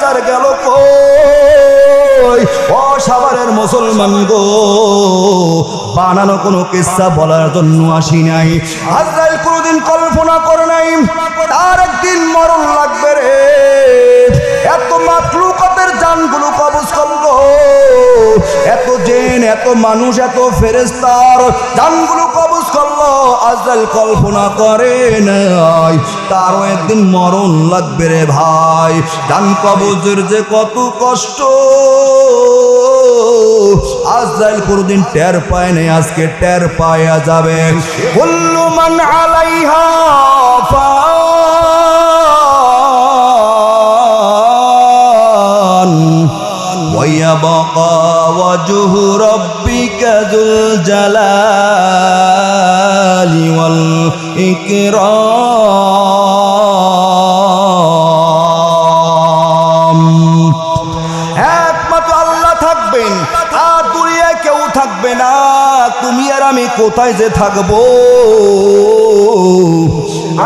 স্বৈরাচার গেল কই? ও সাভারের মুসলমান গো, বানানো কোনো কিস্সা বলার জন্য আসি নাই। আজরাইল কোনোদিন কল্পনা করে নাই তার একদিন মরণ লাগবে রে। এত মাখলুকাতের জানগুলো কবজ করলো, এত জিন, এত মানুষ, এত ফেরেশতার জানগুলো কবজ করলো। আজরাইল কল্পনা করে নাই তারও একদিন মরণ লাগবে রে ভাই। জান কবজের যে কত কষ্ট আজরাইল কোনদিন টের পায় নাই, আজকে টের পায়া যাবে। কুল্লু মান আলাইহা ফান ওয়া ইয়াবকা ওয়াজহু রাব্বিকা যুল জালালি ওয়াল ইকরাম। একমাত্র আল্লাহ থাকবেন, আর দুনিয়ায় কেউ থাকবে না। তুমি আর আমি কোথায় যে থাকবো?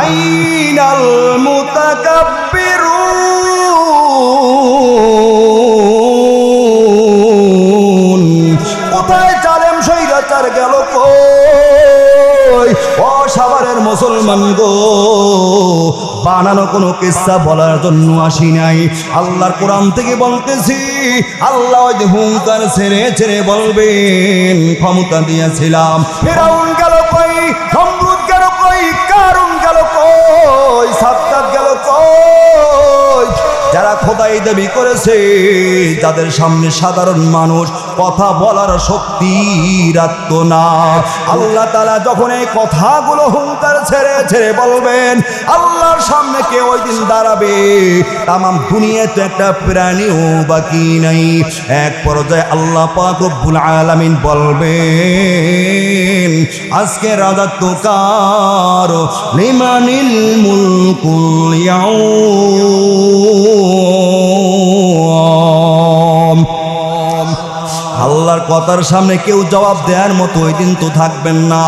আইনাল মুতাকাব্বিরুন, কোথায় জালেম স্বৈরাচার গেল কই? ও সাভারের মুসলমান গো, বানানো কোনো কিস্সা বলার জন্য আসি নাই। আল্লাহর কোরআন থেকে বলতেছি, আল্লাহ ওই যে হুঙ্কার ছেড়ে ছেড়ে বলবেন ক্ষমতা দিয়েছিলাম। ফিরাউন গেল কই? নমরুদ গেল কই? কারুন গেল কই? সাদ্দাত গেল কই? যারা খোদাই দাবি করেছে, যাদের সামনে সাধারণ মানুষ কথা বলার শক্তি রাখতো না, আল্লাহ তাআলা যখন এই কথাগুলো হুঙ্কার ছেড়ে ছেড়ে বলবেন, আল্লাহর সামনে কে ওই দিন দাঁড়াবে? তাম দুনিয়াতে একটা প্রাণীও বাকি নাই। এক পর্যায়ে আল্লাহ পাক রব্বুল আলামিন বলবেন, আজকে রাজত্ব কার? লিমানিল মুলকুল ইয়াউম। আল্লাহর কথার সামনে কেউ জবাব দেওয়ার মতো ওই দিন তো থাকবেন না।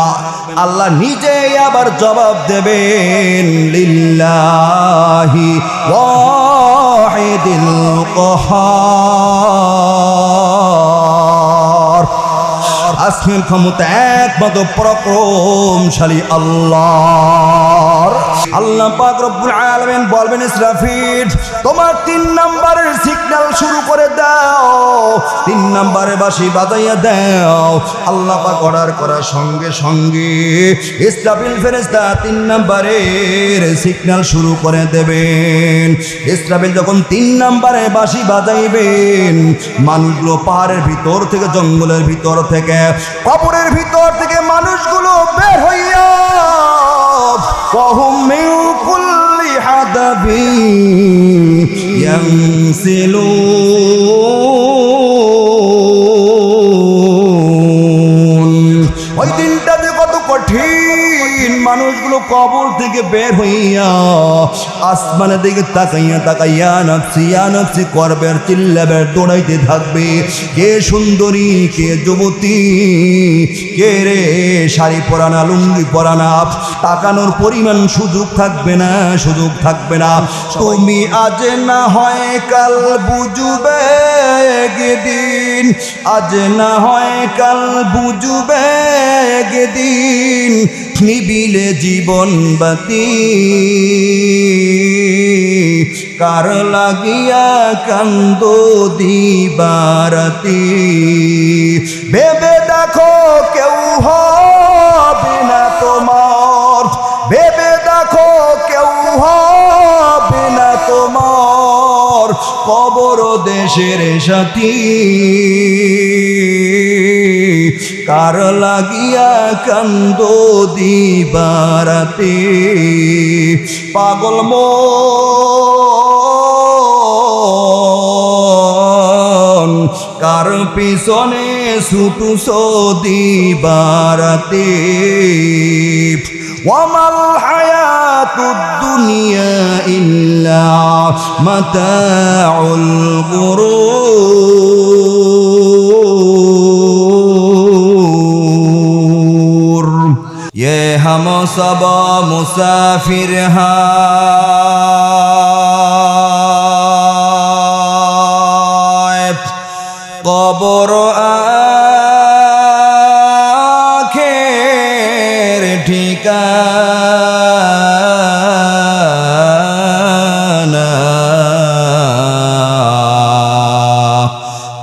আল্লাহ নিজেই আবার জবাব দেবেন, লিল্লাহি ওয়াহিদিল কাহার। আসমান ক্ষমতা একমাত্র পরাক্রমশালী আল্লাহর। আল্লাহ পাক রব্বুল আলামিন বলবেন, ইসরাফিল তোমার 3 নম্বরের সিগন্যাল শুরু করে দাও, 3 নম্বরে বাঁশি বাজাইয়া দাও। আল্লাহ পাক অর্ডার করার সঙ্গে সঙ্গে ইসরাফিল ফেরেশতা 3 নম্বরের সিগন্যাল শুরু করে দেবেন। ইসরাফিল যখন 3 নম্বরে বাঁশি বাজাইবেন, মানুষগুলো পাহাড়ের ভিতর থেকে, জঙ্গলের ভিতর থেকে, কবরের ভিতর থেকে মানুষগুলো বের হইয়া وهم من كل حدب ينسلون। ওই দিনটাতে কত কঠিন, মানুষগুলো কবর থেকে বের হইয়া আসমানের দিকে তাকাইয়া তাকাইয়া নাফসিয়া নাফসি করবে, আর চিল্লাবে, দৌড়াইতে থাকবে। কে সুন্দরী, কে যুবতী, কে রে শাড়ি পরানা, লুঙ্গি পরানা, তাকানোর পরিমাণ সুযোগ থাকবে না, সুযোগ থাকবে না। তুমি আজ না হয় কাল বুঝবে একদিন, আজ না হয় কাল বুঝবে একদিন, নিবিলে জীবন বাতি কার লাগিয়া কান্দো দিবারাতি। ভেবে দেখো কেউ হবে না তোমার, ভেবে দেখো কেউ হবে না তোমার, কবর দেশের সাথী কার লাগিয়া কান্দো দিবারাতি। পাগল মন কার পিছনে ছুটুছো দিবারাতি। ওয়ামাল হায়াতুদ দুনিয়া ইল্লা মাতাউল গুরুর। ये हम सब मुसाफिर हैं, কবর আখের ঠিকানা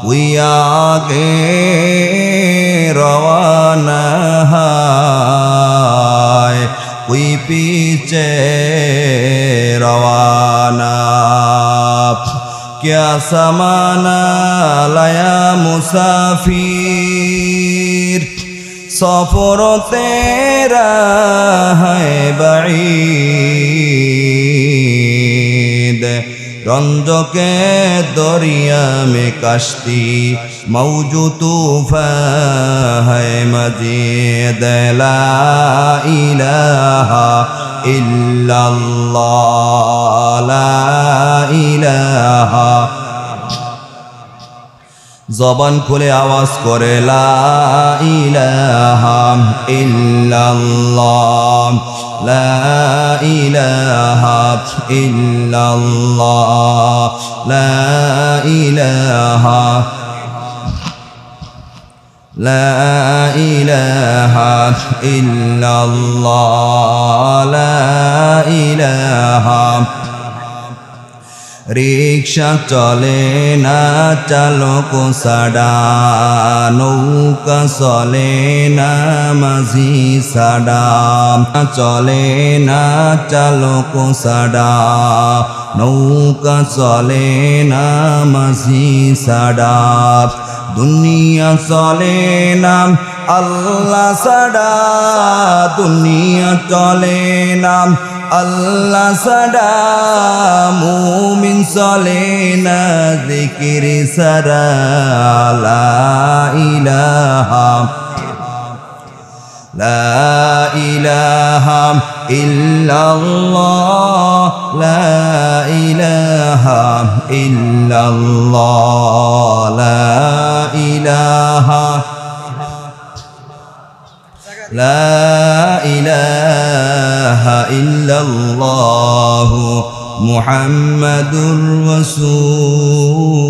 ওই আগে রওয়ানা হয় ওই পিছে রওয়ানা क्या समाना लाया मुसाफिर सफर तेरा है बईद रंजो के दरिया में कश्ती मौजू तूफान है मजीद ला इलाहा इल्लल्लाह ला इलाहा जबान खुले आवाज करे ला इलाहा इल्लल्लाह ला इलाहा इल्लल्लाह ला इलाहा لا إله إلا الله لا إله रिक्शा चले ना चालक साडा नौका चले ना माझी साडा चले ना चालक साडा नौका चले ना माझी साडा दुनिया चले ना अल्लाह साडा दुनिया चले ना अल्लाह सदा मुमिन चले ना जिकिर सरा ला इलाहा इल्लल्लाह ला इलाहा इल्लल्लाह ला इलाहा لا إله إلا الله محمد رسول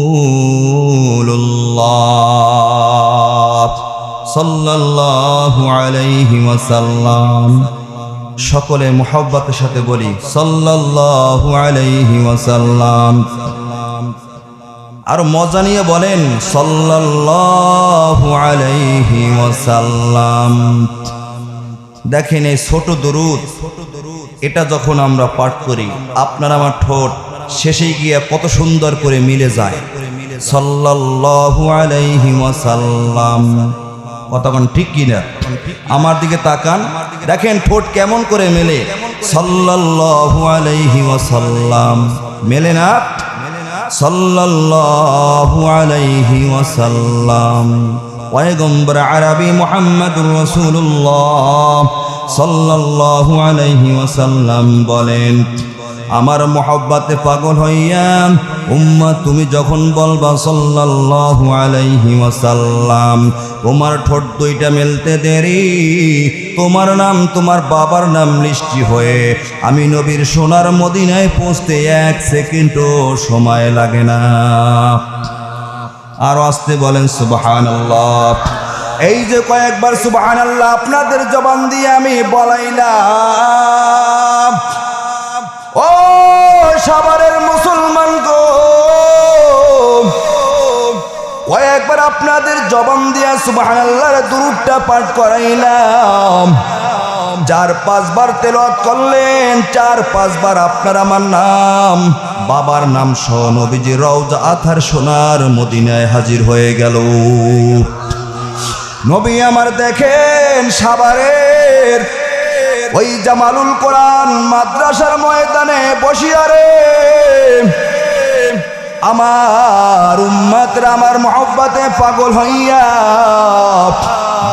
الله صلى الله عليه وسلم সকলে মুহাব্বতের সাথে বলি সাল্লাল্লাহু আলাইহি ওয়াসাল্লাম আর মজা নিয়ে বলেন সাল্লাল্লাহু আলাইহি ওয়াসাল্লাম দেখেন এই ছোট দরুদ এটা যখন আমরা পাঠ করি আপনার আমার ঠোঁট শেষে গিয়ে কত সুন্দর করে মিলে যায় সাল্লাল্লাহু আলাইহি ওয়াসাল্লাম কতক্ষণ ঠিক কিনা আমার দিকে তাকান দেখেন ঠোঁট কেমন করে মেলে সাল্লাল্লাহু আলাইহি ওয়াসাল্লাম মেলে না সাল্লাল্লাহু আলাইহি ওয়াসাল্লাম পয়গম্বর আরবি মুহাম্মদুর রাসূলুল্লাহ সাল্লাল্লাহু আলাইহি ওয়াসাল্লাম বলেন আমার মহব্বতে পাগল হইয়া উম্মত তুমি যখন বলবা সাল্লাল্লাহু আলাইহি ওয়াসাল্লাম তোমার ঠোঁট দুইটা মেলতে দেরি তোমার নাম তোমার বাবার নাম মিষ্টি হয়ে আমি নবীর সোনার মদিনায় পৌঁছতে 1 সেকেন্ডও সময় লাগে না আর আস্তে বলেন সুবহানাল্লাহ এই যে কয়েকবার সুবহানাল্লাহ আপনাদের জবান দিয়ে আমি বলাইলাম ও সাভারের মুসলমান গো কয়েকবার আপনাদের জবান দিয়া সুবহানাল্লাহর দুরূদটা পাঠ করাইলাম 4-5 বার তেলাওয়াত করলেন 4-5 বার আপনার আমার নাম বাবার নাম সহ নবীজি রওজা আথার সোনার মদিনায় হাজির হয়ে গেল নবী আমার দেখেন সাভারের ওই জামালুল কোরআন মাদ্রাসার ময়দানে বসিয়া রে আমার উম্মতরা আমার মহব্বতে পাগল হইয়া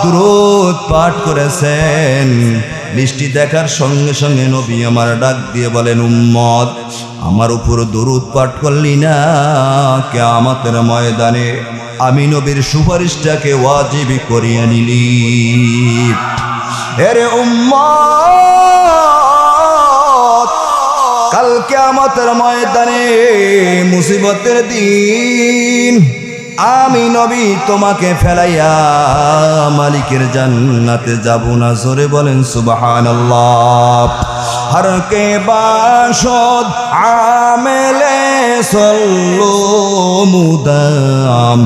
দুরূদ পাঠ করেছেন লিস্টি দেখার সঙ্গে সঙ্গে নবী আমার ডাক দিয়ে বলেন উম্মত আমার উপর দুরূদ পাঠ করলি না কিয়ামতের ময়দানে আমি নবীর সুপারিশটাকে ওয়াজিব করিয়া নিলি এরে উম্মত কাল কিয়ামতের ময়দানে মুসিবতের দিন আমি নবী তোমাকে ফেলাইয়া মালিকের জান্নাতে যাব না। জোরে বলেন সুবহানাল্লাহ। হর কে বাসদ আমেলে সল্লু মুদাম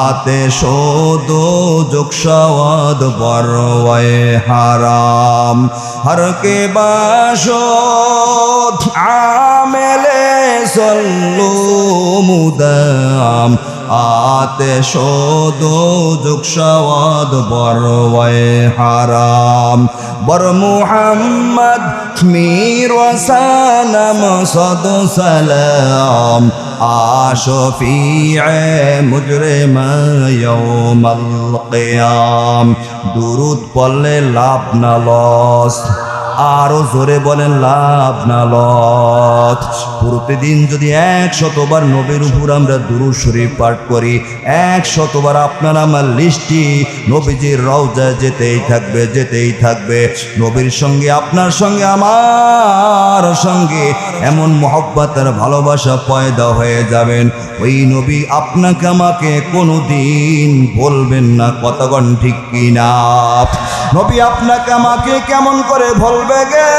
আতে শোদো যোগসাওয়াদ বরওয়ে হারাম। হর কে বাসদ আমেলে সল্লু মুদাম আতে শোদো যোগসাওয়াদ বরওয়ে হারাম। বর মুহাম্মদ মির ওয়াসানাম সদ সালাম আশফিয়ে মুজরিমা ইয়াউমাল কিয়াম। দুরুদ পড়লে লাভ না লস, আরো জোরে বলেন লাভ না লস। প্রতিদিন যদি 100 বার নবীর উপর আমরা দুরূদ শরীফ পাঠ করি, 100 বার আপনার আমার লিস্টি নবীজির রওজা যেতেই থাকবে, যেতেই থাকবে। নবীর সঙ্গে আপনার সঙ্গে আমার সঙ্গে এমন মহব্বত আর ভালোবাসা পয়দা হয়ে যাবেন, ওই নবী আপনাকে আমাকে কোনোদিন বলবেন না। কতক্ষণ ঠিক কিনা? নবী আপনাকে আমাকে কেমন করে বলবে গে?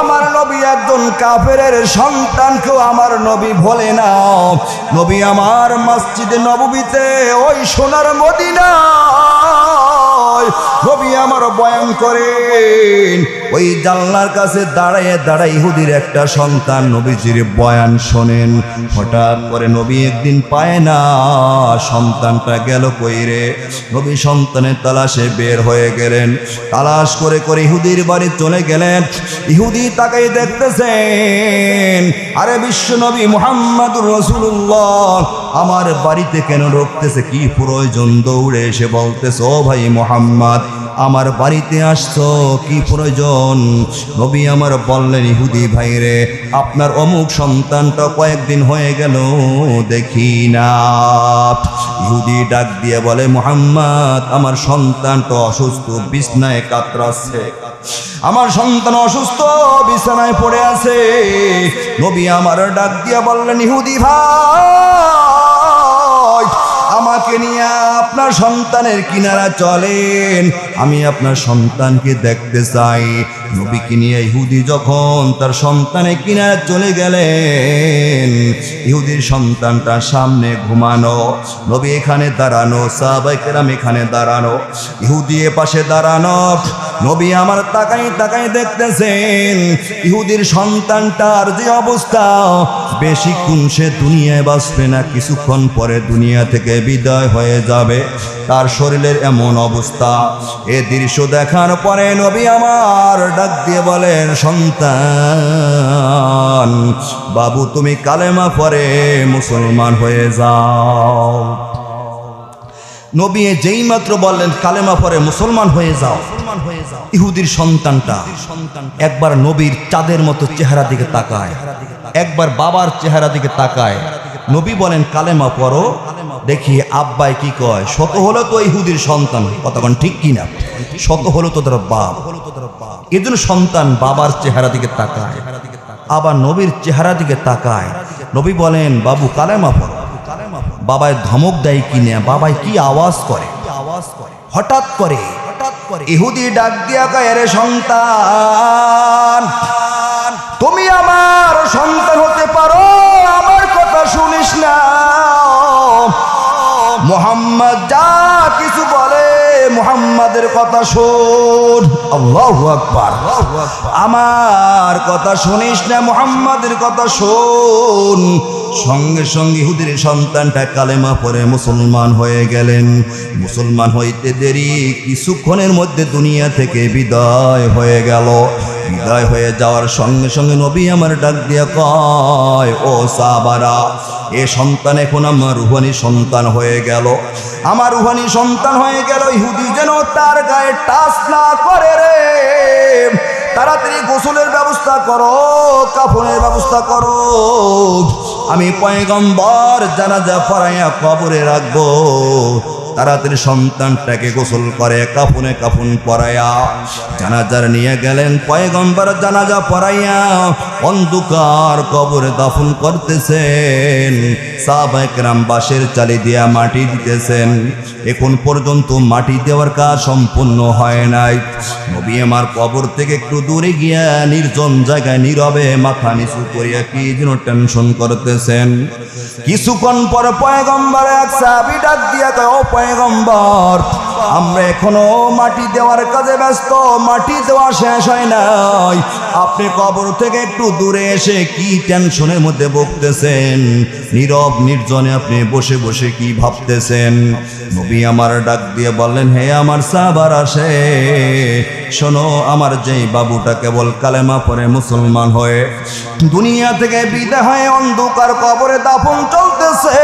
আমার নবী একজন কাফেরের সন্তানকেও আমার নবী বলে না। নবী আমার মসজিদে নববীতে ওই সোনার মদিনা নবী আমার বয়ান করেন, ওই জানলার কাছে দাঁড়ায় দাঁড়ায় ইহুদির একটা সন্তান নবীজির বয়ান শোনেন। হঠাৎ করে নবী একদিন পায় না, সন্তানটা গেল কই রে? নবী সন্তানের তালাশে বের হয়ে গেলেন। তালাশ করে করে ইহুদির বাড়ি চলে গেলেন। ইহুদি তাকাই দেখতেছেন, আরে বিশ্ব নবী মুহাম্মদুর রাসূলুল্লাহ আমার বাড়িতে কেন ঢুকতেছে? কি প্রয়োজন? দৌড়ে এসে বলতেছে, ও ভাই মুহাম্মদ আমার বাড়িতে আসছো, কি প্রয়োজন? নবী আমার বললেন, ইহুদি ভাই রে, আপনার অমুক সন্তানটা কয়েকদিন হয়ে গেল দেখি না। ইহুদি ডাক দিয়ে বলে, মুহাম্মদ আমার সন্তানটা অসুস্থ, বিছনায় কাতরাচ্ছে, আমার সন্তান অসুস্থ, বিছানায় পড়ে আছে। নবী আমার ডাক দিয়ে বললেন, ইহুদি ভাই আমাকে নিয়ে আপনার সন্তানের কিনারা চলেন, আমি আপনার সন্তানকে দেখতে চাই। নবীকে নিয়ে ইহুদি যখন তার সন্তানের কিনারা চলে গেলেন, ইহুদির সন্তানটা সামনে ঘুমানো, নবী এখানে দাঁড়ানো, সাহাবায়ে কেরাম এখানে দাঁড়ানো, ইহুদি এ পাশে দাঁড়ানো। নবী আমার তাকাই তাকাই দেখতেছেন ইহুদির সন্তানটার যে অবস্থা, বেশিক্ষণ সে দুনিয়ায় বাঁচবে না, কিছুক্ষণ পরে দুনিয়া থেকে বিদায় হয়ে যাবে, তার শরীরের এমন অবস্থা। এ দৃশ্য দেখার পরে নবী আমার ডাক দিয়ে বলেন, সন্তান বাবু তুমি কালেমা পড়ে মুসলমান হয়ে যাও। নবী যেই মাত্র বললেন কালেমা পড়ে মুসলমান হয়ে যাও, ইহুদির সন্তানটা একবার নবীর চাঁদের মতো চেহারা দিকে তাকায়, একবার বাবার চেহারা দিকে তাকায়। নবী বলেন, কালেমা পড়ো দেখি আব্বাই কি কয়। শত হলো তো ইহুদির সন্তান, কতক্ষণ ঠিক কিনা? শত হলো তো তার বাপ, এজন্য সন্তান বাবার চেহারা দিকে তাকায়, আবার নবীর চেহারা দিকে তাকায়। নবী বলেন, বাবু কালেমা পড়ো। বাবায় ধমক দেয় কিনা, বাবায় কি আওয়াজ করে? হঠাৎ করে ইহুদি ডাক দিয়া কয়, রে সন্তান তুমি আমার সন্তান হতে পারো, আমার কথা শুনিস না। মুহাম্মদ যা কিছু বলে মুহাম্মাদের কথা শোন। আল্লাহু আকবার। আমার কথা শুনিস না, মুহাম্মাদের কথা শোন। সঙ্গে সঙ্গে ইহুদির সন্তানটা কালেমা পড়ে মুসলমান হয়ে গেলেন। মুসলমান হইতে দেরি, কিছুক্ষণের মধ্যে দুনিয়া থেকে বিদায় হয়ে গেল। বিদায় হয়ে যাওয়ার সঙ্গে সঙ্গে নবী আমার ডাক দিয়া কয়, ও সাহাবারা, এ সন্তান এখন আমার রুহানি সন্তান হয়ে গেল, আমার রুহানি সন্তান হয়ে গেল। ইহুদি যেন তার গায়ে টাচ না করে রে। তাড়াতাড়ি গোসলের ব্যবস্থা করো, কাফনের ব্যবস্থা করো, আমি পয়গম্বর জানাজা পড়াইয়া কবরে রাখবো। তাড়াতাড়ি সন্তানটাকে গোসল করে কাফনে কাফন পরাইয়া জানাজার নিয়ে গেলেন। পয়গম্বর জানাজা পরাইয়া অন্ধকার কবরে দাফন করতেছেন। সাহাবায়ে কেরাম বাঁশের চালি দিয়া মাটি দিতেছেন। এখন পর্যন্ত মাটি দেওয়ার কাজ সম্পূর্ণ হয় নাই। নবী আমার কবর থেকে একটু দূরে গিয়া নির্জন জায়গায় নীরবে মাথা নিচু করিয়া কি যেন টেনশন করতেছেন। কিছুক্ষণ পর পয়গম্বর এক সাহাবী ডাক দিয়া কয়, ও পয়গম্বর, আমরা এখনো মাটি দেওয়ার কাজে ব্যস্ত, মাটি দেওয়া শেষ হয় নাই। আপনি কবর থেকে একটু দূরে এসে কি টেনশনের মধ্যে বকতেছেন? নীরব নির্জনে আপনি বসে বসে কি ভাবতেছেন? নবী আমার ডাক দিয়ে বললেন, হে আমার সাহাবার আসে, শোনো, আমার যেই বাবুটা কেবল কালেমা পড়ে মুসলমান হয়ে দুনিয়া থেকে বিদায় হয়ে অন্ধকার কবরে দাফন চলতেছে,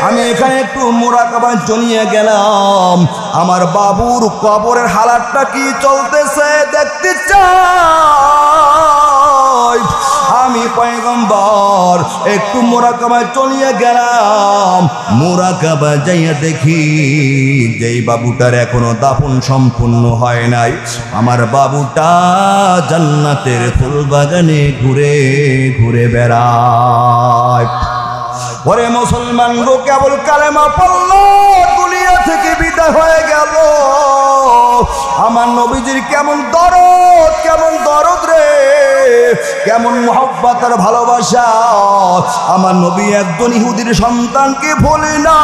আমি এখানে একটু মুরাকাবা জনিয়ে গেলাম। আমার বাবুর কবরের হালাতটা কি চলতেছে দেখতে চাই। আমি পয়গম্বর একটু মুরাকাবায় চলিয়ে গেলাম। মুরাকাবা যাইয়া দেখি যেই বাবুটার এখনো দাফন সম্পূর্ণ হয় নাই, আমার বাবুটা জান্নাতের ফুল বাগানে ঘুরে ঘুরে বেড়ায়। ওরে মুসলমান গো, কেবল কালেমা পড়ল, দুনিয়া থেকে বিদায় হয়ে গেল। আমার নবীজির কেমন দরদ রে, কেমন মহব্বত আর ভালোবাসা। আমার নবী একজন ইহুদির সন্তানকে ভুলে না।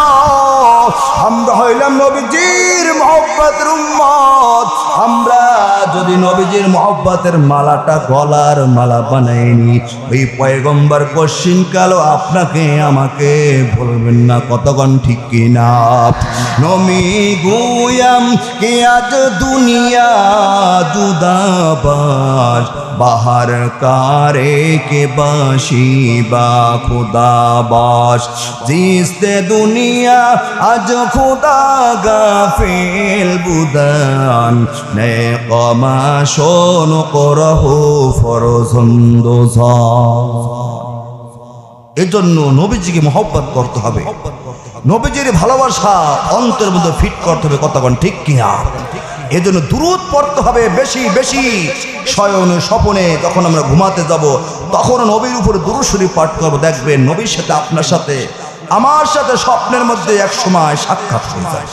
আমরা হইলাম নবীজির মহব্বতের উম্মত। আমরা যদি নবীজির মহব্বতের মালাটা গলার মালা বানাইনি, ওই পয়গম্বর কশিন কালো আপনাকে আমাকে বলবেন না। কতক্ষণ ঠিক কিনা? নমি গুয়াম কে আজ দুনিয়া জুদাবাস, বাহার কারে কে বাসি বা খুদাবাস, জিসতে দুনিয়া আজ খুদা গাফিল বুদান, নে কমা শোন করহু ফরজন্দোজা। এজন্য নবীজিকে মহব্বত করতে হবে, নবীজির ভালোবাসা অন্তরের মধ্যে ফিট করতে হবে। কতক্ষণ ঠিক কিনা? এজন্য দুরূদ পড়তে হবে বেশি বেশি। শয়নে স্বপনে যখন আমরা ঘুমাতে যাব তখন নবীর উপর দুরূদ শরীফ পাঠ করব। দেখবেন নবীর সাথে আপনার সাথে আমার সাথে স্বপ্নের মধ্যে এক সময় সাক্ষাৎ হয়ে যায়।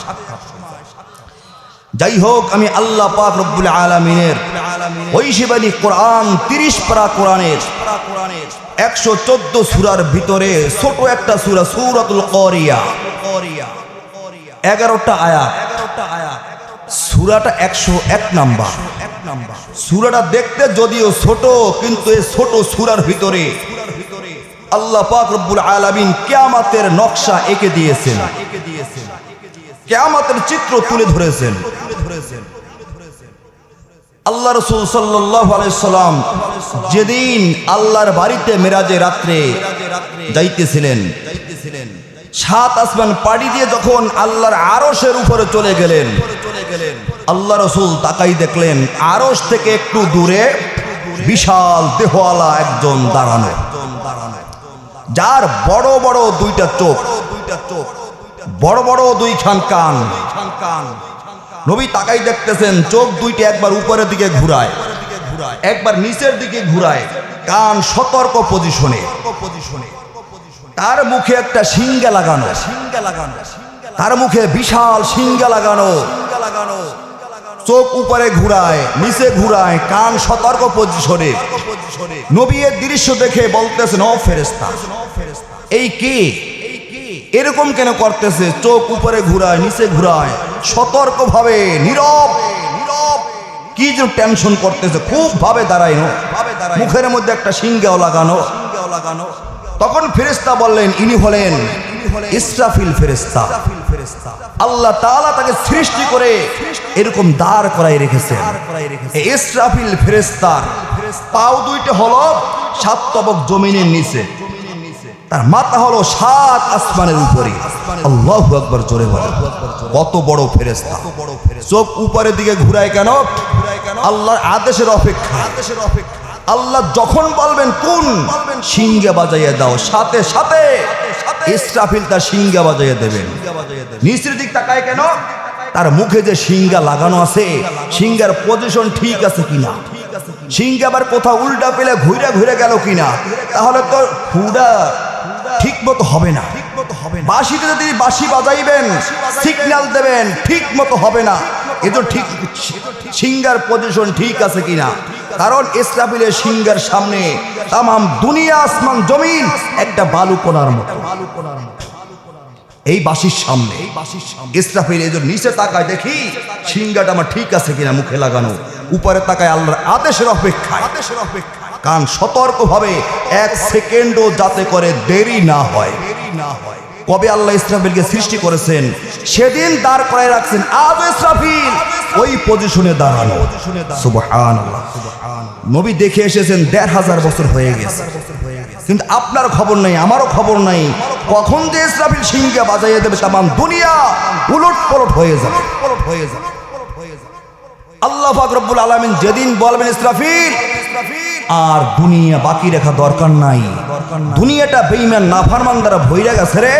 যাই হোক, আমি আল্লাহ পাক রব্বুল আলামিনের ঐশীবাণী কোরআন 30 পারা কোরআনের 114 সূরার ভিতরে ছোট একটা সূরা সূরাতুল কারিয়া, 11টা আয়াত। সূরাটা 101 নাম্বার। সূরাটা দেখতে যদিও ছোট, কিন্তু এই ছোট সূরার ভিতরে আল্লাহ পাক রব্বুল আলামিন কিয়ামতের নকশা এঁকে দিয়েছেন, কিয়ামতের চিত্র তুলে ধরেছেন। আল্লাহ রাসূল সাল্লাল্লাহু আলাইহি সাল্লাম যেদিন আল্লাহর বাড়িতে মেরাজে রাত্রে যাইতেছিলেন, 7 আসমান পাড়ি দিয়ে যখন আল্লাহর আরশের উপরে চলে গেলেন, আল্লাহ রাসূল তাকাই দেখলেন আরশ থেকে একটু দূরে বিশাল দেহওয়ালা একজন দাঁড়ানো, যার বড় বড় 2টা চোখ, বড় বড় 2খান কান। নবী তাকাই দেখতেছেন, চোখ 2টা একবার উপরের দিকে ঘুরায়, একবার নিচের দিকে ঘুরায়, কান সতর্ক পজিশনে। তার মুখে একটা সিংহা লাগানো, তার মুখে বিশাল সিংহা লাগানো, চোখ উপরে ঘুরায়, নিচে ঘুরায়, কান সতর্ক পজিশনে। নবী এর দৃশ্য দেখে বলতেছেন, ও ফেরেশতা, এই কে? এরকম কেন করতেছে? চোখ উপরে ঘুরায়, নিচে ঘুরায়, সতর্ক ভাবে, নীরব, কি যেন টেনশন করতেছে, খুব ভাবে দাঁড়ায়, মুখের মধ্যে একটা সিংহাও লাগানো। তখন ফেরেশতা বললেন, ইনি হলেন ইসরাফিল ফেরেশতা। আল্লাহ তাআলা তাকে সৃষ্টি করে এরকম দাঁড় করাই রেখেছেন। ইসরাফিল ফেরেশতার পাও 2টা হলো 7 তবক জমিনের নিচে, তার মাথা হলো 7 আসমানের উপরে। আল্লাহু আকবার, জোরে বলেন। কত বড় ফেরেশতা! চোখ উপরের দিকে ঘুরায় কেন? আল্লাহর আদেশের অপেক্ষা। আল্লাহ যখন বলবেন কোন, সিংহে বাজাইয়া দাও, সাথে সাথে ইসরাফিল তার সিংহা বাজাইয়া দেবেন। নিচের দিক তাকায় কেন? তার মুখে যে সিংহা লাগানো আছে, সিংহার পজিশন ঠিক আছে কিনা, সিংহা আবার কোথাও উল্টা পেলে ঘুরে ঘুরে গেল কিনা, তাহলে তো হুডা ঠিক মতো হবে না। বাঁশিতে যদি বাঁশি বাজাইবেন, সিগন্যাল দেবেন, ঠিক মতো হবে না। এ তো ঠিক সিংহার পজিশন ঠিক আছে কিনা, কারণ ইসরাফিলের সিংহার সামনে তামাম দুনিয়া আসমান জমিন একটা বালুকণার মতো। এই বাঁশির সামনে ইসরাফিল এই নিচে তাকায়, দেখি সিংহাটা আমার ঠিক আছে কিনা মুখে লাগানো, উপরে তাকায় আল্লাহর আদেশের অপেক্ষায়। কারণ সতর্কভাবে এক সেকেন্ডও যাতে করে দেরি না হয়। কবে আল্লাহ ইসরাফিলকে সৃষ্টি করেছেন সেদিন দাঁড় করায় রাখছেন, আজ ইসরাফিল ওই পজিশনে দাঁড়ানো। সুবহানাল্লাহ। নবী দেখে এসেছেন ১৫০০ বছর হয়ে গেছে, কিন্তু আপনার খবর নাই, আমারও খবর নাই কখন যে ইসরাফিল সিংহা বাজাইয়ে দেবে, তামাম দুনিয়া উলট পলট হয়ে যাবে। আল্লাহ পাক রব্বুল আলামিন যেদিন বলবেন ইসরাফিল, আর দুনিয়া বাকি রাখা দরকার নাই, দুনিয়াটা বেঈমান নাফরমান দ্বারা ভইরা গেছে রে,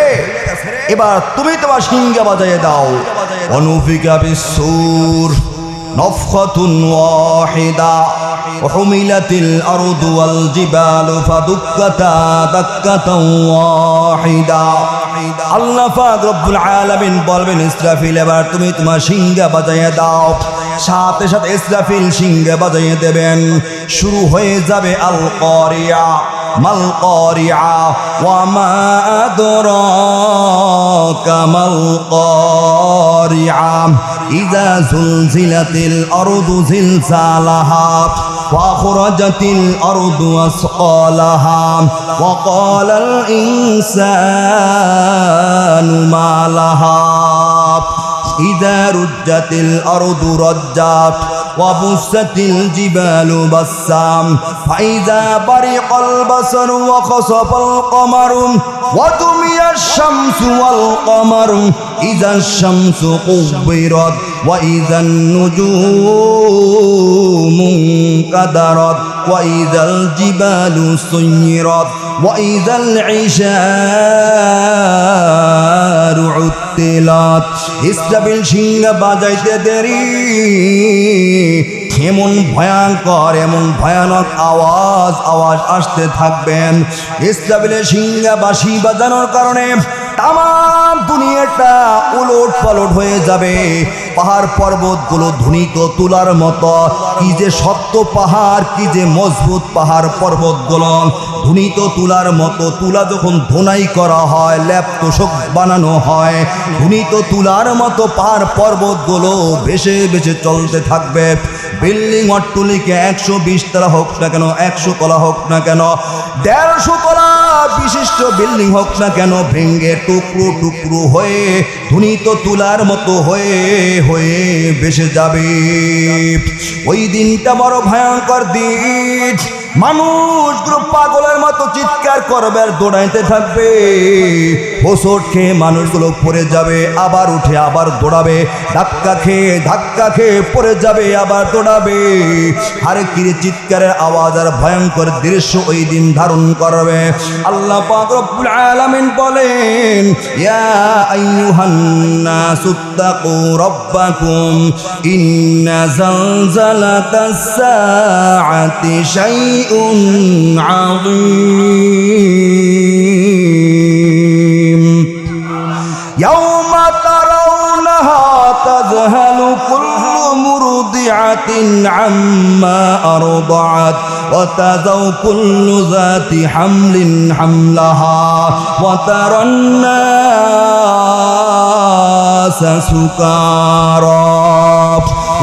এবার তুমি তোমার সিংহা বাজাইয়ে দাও। অনুফিকা বিসসূর নফখাতুন ওয়াহিদা وحملتل الأرض والجبال فدكتا دكة واحدة। আল্লাহ পাক রব্বুল আলামিন বলবেন ইসরাফিল, এবার তুমি তোমার সিংহা বাজাইয়ে দাও। সাথে সাথে ইসরাফিল সিংহা বাজাইয়ে দেবেন। শুরু হয়ে যাবে আল কারিয়া মাল কারিয়া ওয়া মা আদরাকা মাল কারিয়া ইযা যুলজিলাতিল আরদু জিলজালাহা ওয়া আখরাজাতিল আরদু আসকালাহা ওয়া ক্বালাল ইনসানু মা লাহা ইযা রুজ্জাতিল আরদু রাজ্জাত ওয়া বুসাতিল জিবালু বাসসাম ফাইযা বারিকাল বাসারু ওয়া খাসাফাল কমারু ওয়া তুমিয়াশ শামসু ওয়াল কমারু ইযাশ শামসু কুবিরাত ওয়া ইযান নুজুমু কাদারাত ওয়া ইযাল জিবালু সুয়িরাত ওয়া ইযাল ইশারু উত্তিলাত। ইসরাফিল সিংহা বাজাইতে দেরি, এমন ভয়ঙ্কর এমন ভয়ানক আওয়াজ আসতে থাকবেন। ইসরাফিলের সিংহা বাঁশি বাজানোর কারণে তামাম দুনিয়াটা উলট পালট হয়ে যাবে। পাহাড় পর্বতগুলো ধুনিত তুলার মতো, কি যে শক্ত পাহাড়, কি যে মজবুত পাহাড় পর্বতগুলো ধুনিত তুলার মতো। তুলা যখন ধুনাই করা হয়, ল্যাপ তোষক বানানো হয়, ধুনিত তুলার মতো পাহাড় পর্বতগুলো ভেসে ভেসে চলতে থাকবে। বিল্ডিং অট্টলিকা 120 তলা হোক না কেন, 100 তলা হোক না কেন, 150 তলা বিশিষ্ট বিল্ডিং হোক না কেন, ভেঙ্গে টুকরো টুকরো হয়ে ধুনিত তুলার মতো হয়ে হয়ে ভেসে যাবে। ওই দিনটা বড় ভয়ঙ্কর দিন। মানুষগুলো পাগলের মতো চিৎকার করবে আর দৌড়াইতে থাকবে। হোঁচট খেয়ে মানুষগুলো পড়ে যাবে, আবার উঠে আবার দৌড়াবে, ধাক্কা খেয়ে পড়ে যাবে, আবার দৌড়াবে। আরে কিরে চিৎকারের আওয়াজ আর ভয়ঙ্কর দৃশ্য ওই দিন ধারণ করবে। আল্লাহ পাক রব্বুল আলামিন বলেন, ইয়া আইয়ুহান নাসুত্তাকু রাব্বাকুম ইন্না যালজালাতাস সাআতি শাইউন আযীম ইয়াওমা তারাউনাহা তাযহালু কুল্লু মুরদিআতিন আম্মা আরদাআত ওয়া তাযাউ কুল্লু যাতি হামলিন হামলাহা ওয়া তারান নাসা সুকারা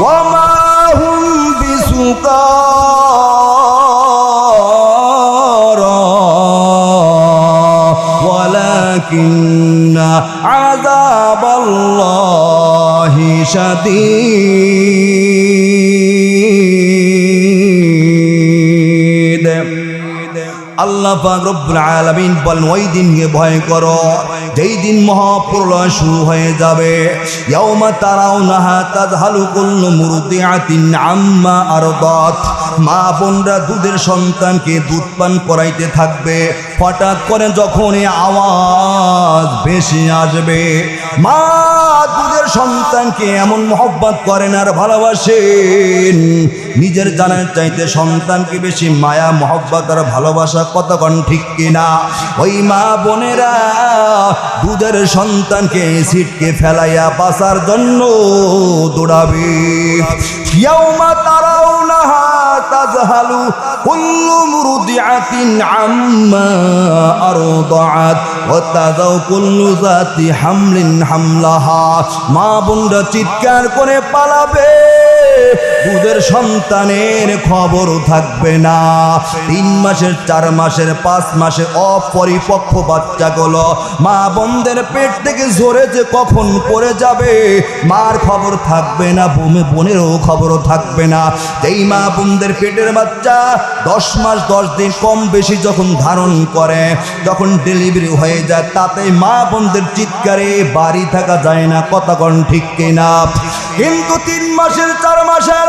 ওয়া মা হুম বিসুকারা ওয়ালাকিন্না আযাবাল্লাহি শাদীদ। আল্লাহ পাক রব্বুল আলামিন বলেন, ওই দিনকে ভয় করো যেই দিন মহাপ্রলয় শুরু হয়ে যাবে। ইয়াউমা তারাউনাহা তাযহালু কুল্লু মুরদিআতিন আম্মা আরদাত। মা বোনরা দুধের সন্তানকে দুধ পান করাইতে থাকবে। হঠাৎ করে যখন আওয়াজ বেশি আসবে, মা দুধের সন্তানকে এমন মহব্বত করেন আর ভালোবাসেন, নিজের জানের চাইতে সন্তানকে বেশি মায়া মহব্বত আর ভালোবাসা কতক্ষণ ঠিক কিনা? ওই মা বোনেরা দুধের সন্তানকে সিটকে ফেলাইয়া বাঁচার জন্য দৌড়াবে। ইয়াউমা তারাউনাহা তাযহালু কুল্লু মুরদিআতিন আম্মা আরদাআত ওয়া তাযাউ কুল্লু যাতি হামলিন হামলাহা। মা বোনরা চিৎকার করে পালাবে, দুধের সন্তানের খবর থাকবে না। 3 মাসের 4 মাসের 5 মাসের অপরিপক্ক বাচ্চাগুলো মা বোনদের পেট থেকে ঝরে যে কখন পড়ে যাবে মার খবর থাকবে না, বোনেরও খবরও থাকবে না। এই মা বোনদের পেটের বাচ্চা 10 মাস 10 দিন কম বেশি যখন ধারণ করে, যখন ডেলিভারি হয়ে যায়, তাতে মা বোনদের চিৎকারে বাড়ি থাকা যায় না, কতক্ষণ ঠিক কিনা? কিন্তু 3 মাসের 4 মাসের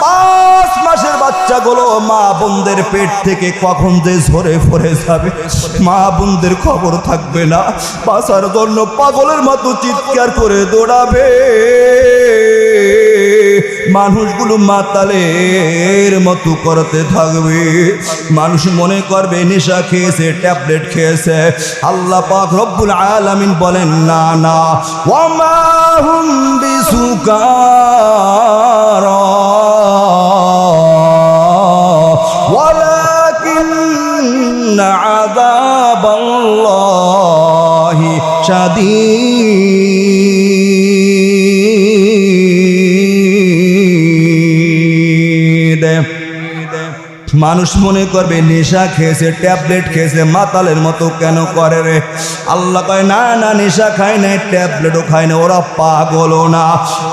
5 মাসের বাচ্চাগুলো মা বোনদের পেট থেকে কখন যে ঝরে পড়ে যাবে মা বোনদের খবর থাকবে না। বাঁচার জন্য পাগলের মতো চিৎকার করে দৌড়াবে, মানুষগুলো মাতালের মতো করতে থাকবে। মানুষ মনে করবে নেশা খেয়েছে, ট্যাবলেট খেয়েছে। আল্লাহ পাক রব্বুল আলামিন বলেন না না, ওয়ামা হুম বিসুকারা ওয়ালাকিন্না আযাবাল্লাহি শাদীদ। মানুষ মনে করবে নেশা খেয়েছে, ট্যাবলেট খেয়েছে, মাতালের মতো কেন করে রে? আল্লাহ কয় না না, নেশা খায় না, ট্যাবলেটও খায় না, ওরা পাগলও না।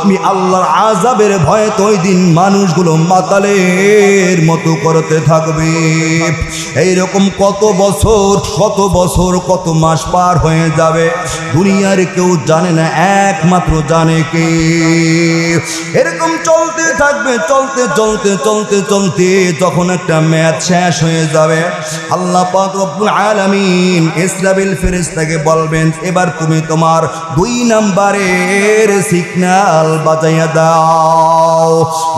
আমি আল্লাহর আযাবের ভয়ে তো ওই দিন মানুষগুলো মাতালের মতো করতে থাকবে। এইরকম কত বছর কত মাস পার হয়ে যাবে, দুনিয়ার কেউ জানে না, একমাত্র জানে কে। এরকম চলতে থাকবে, চলতে চলতে চলতে চলতে যখন একটা মেয়াদ শেষ হয়ে যাবে, আল্লাহ পাক রব্বুল আলামিন ইসরাফিল ফেরেশতাকে বলবেন, এবার তুমি তোমার 2 নম্বরের সিগন্যাল বাজাইয়া দাও।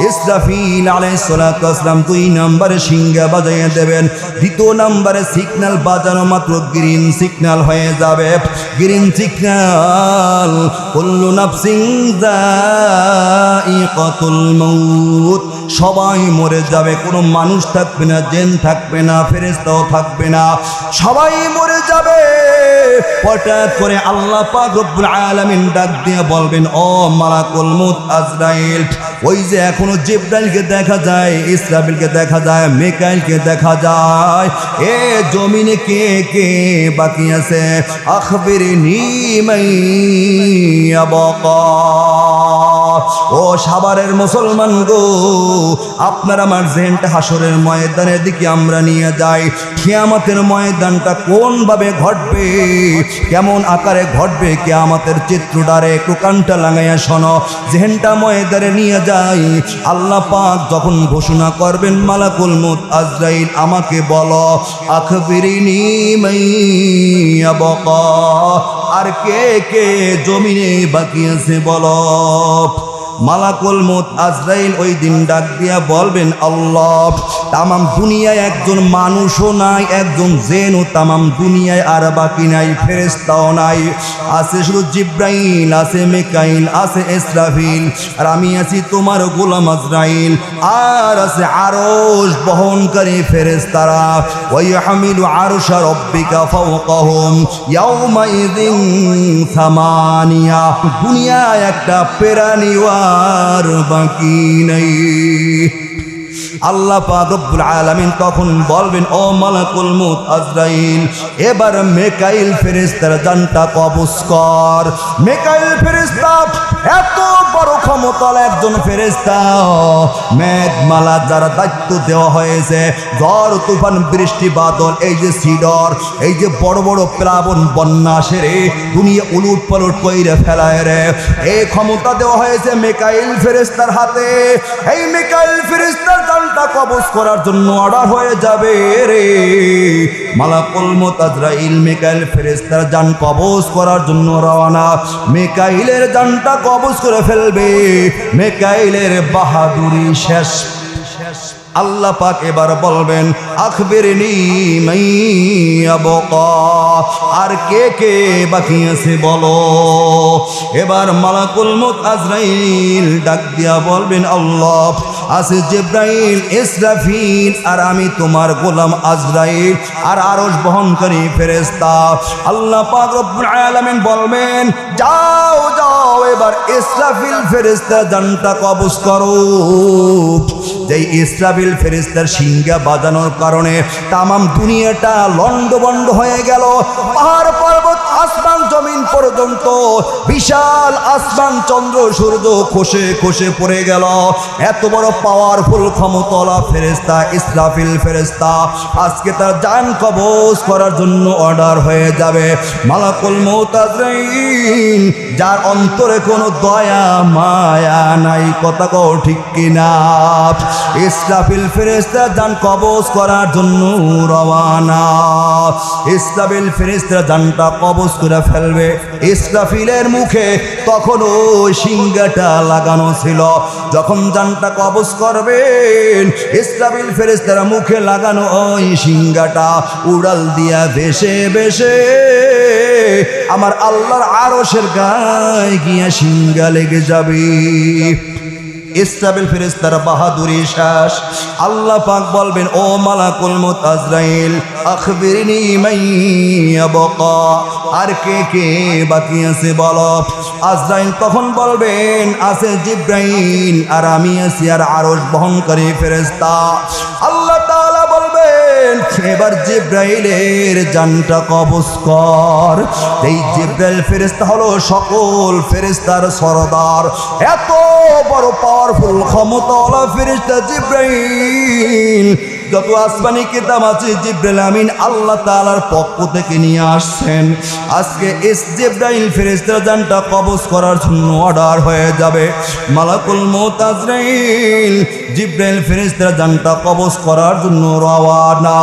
ইসরাফিল আলাইহিস সালাতু ওয়াস সালাম 2 নম্বরে সিংহা বাজাইয়া দেবেন। 2 নম্বরে সিগন্যাল বাজানো মাত্র গ্রিন সিগন্যাল হয়ে যাবে। গ্রিন সিগন্যাল, কুল্লু নাফসিন যায়িকাতুল মাউত, সবাই মরে যাবে, কোনো মানুষ থাকবে না, জিন থাকবে না, ফেরেশতাও থাকবে না, সবাই মরে যাবে। হঠাৎ করে আল্লাহ পাক রব্বুল আলামিন ডাক দিয়ে বলবেন, ও মালাকুল মউত আজরাইল। ওই যে এখনো জিবরাইলকে দেখা যায়, ইসরাফিলকে দেখা যায়, মিকাইলকে দেখা যায়, এ জমিনে কে কে বাকি আছে? আখবিরনি মাইয়াবকা। ও সাভারের মুসলমান গো, আপনার আমার জেনটা হাসরের ময়দানের দিকে আমরা নিয়ে যাই। কিয়ামতের ময়দানটা কোন ভাবে ঘটবে, কেমন আকারে ঘটবে, কিয়ামতের চিত্রটারে একটু কানটা লাগাইয়া শোনো। জেনটা ময়দানে নিয়ে যাই, আল্লাহ পাক যখন ঘোষণা করবেন, মালাকুল মউত আজরাইল আমাকে বলো, আখবিরিনি মাইয়াবকা, আর কে কে জমিনে বাকি আছে বলো। মালাকুল মউত আজরাইল ওই দিন ডাক দিয়া বলবেন, আল্লাহ, তামাম দুনিয়ায় একজন মানুষও নাই, একজন জিনও তামাম দুনিয়ায় আর বাকি নাই, ফেরেশতাও নাই, আছে শুধু জিবরাইল, আছে মিকাইল, আছে ইসরাফিল, আর আমি আছি তোমার গোলাম আজরাইল, আর আছে আরশ বহনকারী ফেরেশতারা। ওয়া হামিলু আরশা রাব্বিকা ফাওকাহুম ইয়াওমাইযিন সামানিয়া। দুনিয়ায় একটা প্রাণীও আর বাকি নাই। আল্লাহ পাক রব্বুল আলামিন তখন বলবেন, ও মালাকুল মউত আজরাইল, এবার মিকাইল ফেরেশতার জানটা কবজ কর। মিকাইল ফেরেশতা এত বড় ক্ষমতার একজন ফেরেশতা, মেঘমালা যারা দায়িত্ব দেওয়া হয়েছে, ঝড় তুফান বৃষ্টি বাদল, এই যে সিডর, এই যে বড় বড় প্লাবন বন্যা আসে রে, দুনিয়া উলুট পালট কইরে ফেলায় রে, এই ক্ষমতা দেওয়া হয়েছে মিকাইল ফেরেশতার হাতে। এই মিকাইল ফেরেশতার জানটা কবজ করার জন্য অর্ডার হয়ে যাবে রে। মালাকুল মউত আজরাইল মিকাইল ফেরেশতার জান কবজ করার জন্য রওনা। মিকাইলের জানটা কবজ করে ফেলবে, মিকাইলের বাহাদুরি শেষ। আল্লাহ পাক এবার বলবেন আখবিরনি মাইয়াবকা, আর কে কে বাকি আছে বলো। এবার মালাকুল মউত আজরাইল ডাক দিয়া বলবেন আল্লাহ, আছে জিবরাইল, ইসরাফিল, আর আমি তোমার গোলাম আজরাইল, আর আরশ বহনকারী ফেরেশতা। আল্লাহ পাক রব্বুল আলামিন বলবেন যাও যাও এবার ইসরাফিল ফেরেশতা জানটা কবজ করো। যেই ইসরাফিল ফেরেশতার সিংহা বাজানোর কারণে তামাম দুনিয়াটা লন্ডভন্ড হয়ে গেল। পাহাড় পর্বত আসমান জমিন পর্যন্ত বিশাল আসমান চন্দ্র সূর্য খসে খসে পড়ে গেল। এত বড় পাওয়ারফুল ক্ষমতাওয়ালা ফেরেশতা ইসরাফিল ফেরেশতা আজকে তার জান কবজ করার জন্য অর্ডার হয়ে যাবে। মালাকুল মউত আজরাইল, যার অন্তরে কোনো দয়া মায়া নাই, কথা কও ঠিক কিনা। ইসরাফিল ফেরেশতা জান কবজ করার জন্য রওনা। ইসরাফিল ফেরেশতা জানটা কবজ করে ফেলবে। ইসরাফিলের মুখে তখন ওই সিংহাটা লাগানো ছিল। যখন জানটা কবজ করবেন ইসরাফিল ফেরেশতার মুখে লাগানো ওই সিংহাটা উড়াল দিয়া ভেসে ভেসে আমার আল্লাহর আরশের গায়ে গিয়া সিংহা লেগে যাবে। ইসরাফিল ফেরেশতার বাহাদুরি শেষ। আল্লাহ পাক বলবেন ও মালাকুল মউত আজরাইল আখবিরনি মাইয়াবকা, আর কে কে বাকি আছে বলো। আজরাইল তখন বলবেন আছে জিবরাইল, আর আমি আছি, আর আরশ বহনকারী ফেরেশতা। আল্লাহ তাআলা বলবেন এবার জিবরাইলের জানটা কবজ কর। এই জিবরাইল ফেরেশতা হলো সকল ফেরেশতার সরদার। এত বড় পাওয়ারফুল ক্ষমতাওয়ালা ফেরেশতা জিবরাইল। যত আসমানি কিতাব আছে জিবরাইল আমিন আল্লাহ তাআলার পক্ষ থেকে নিয়ে আসছেন। আজকে জিবরাইল ফেরেশতার জানটা কবজ করার জন্য অর্ডার হয়ে যাবে। মালাকুল মউত আজরাইল জিবরাইল ফেরেশতার জানটা কবজ করার জন্য রওনা।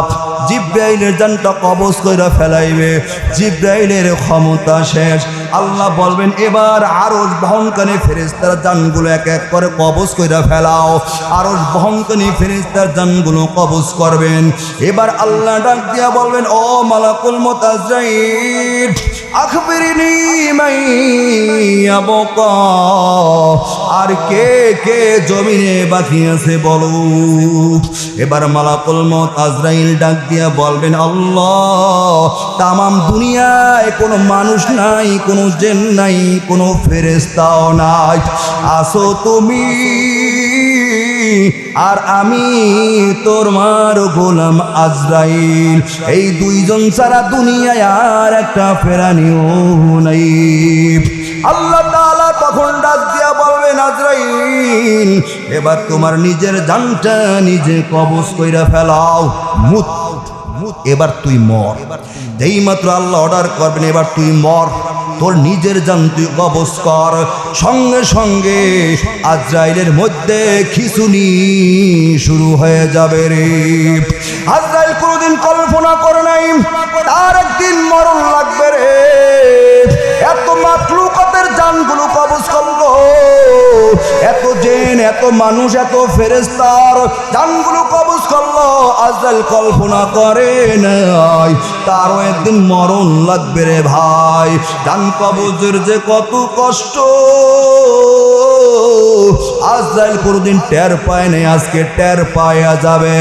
জিবরাইলের জানটা কবজ কইরা ফেলাইবে। জিবরাইলের ক্ষমতা শেষ। আল্লাহ বলবেন এবার আরশ বহনকারী ফেরেশতার জানগুলো এক এক করে কবজ কইরা ফেলাও। আরশ বহনকারী ফেরেশতার জানগুলো কবজ করবেন। এবার আল্লাহ ডাক দিয়া বলবেন ও মালাকুল মউত আজরাইল আখবিরনি মাইয়াবকা, আর কে কে জমিনে বাকি আছে বলো। এবার মালাকুল মউত আজরাইল ডাক দিয়া বলবেন আল্লাহ, তামাম দুনিয়ায় কোনো মানুষ নাই, কোনো জিন নাই, কোনো ফেরেশতাও নাই, আসো তুমি আর আমি তোমার গোলাম আজরাইল। এই দুইজন ছাড়া দুনিয়ায় আর একটা প্রাণীও নাই। আল্লাহ তাআলা তখন ডাক দিয়া বলবেন আজরাইল এবার তোমার নিজের জানটা নিজে কবজ কইরা ফেলাও। মুত এবার তুই মর। যেই মাত্র আল্লাহ অর্ডার করবেন এবার তুই মর, তোর নিজের জান তুই কবজ কর। সঙ্গে সঙ্গে আজরাইলের মধ্যে খিঁচুনি শুরু হয়ে যাবে রে। আজরাইল কোনোদিন কল্পনা করে নাই তার একদিন মরণ লাগবে রে। এত মাখলুকাতের জানগুলো কবজ করলো, এত জিন, এত মানুষ, এত ফেরেশতার জানগুলো কবজ করলো। আজরাইল কল্পনা করে নাই তারও একদিন মরণ লাগবে রে ভাই। জান কবজের যে কত কষ্ট আজরাইল কোনোদিন টের পায় নাই, আজকে টের পায়া যাবে।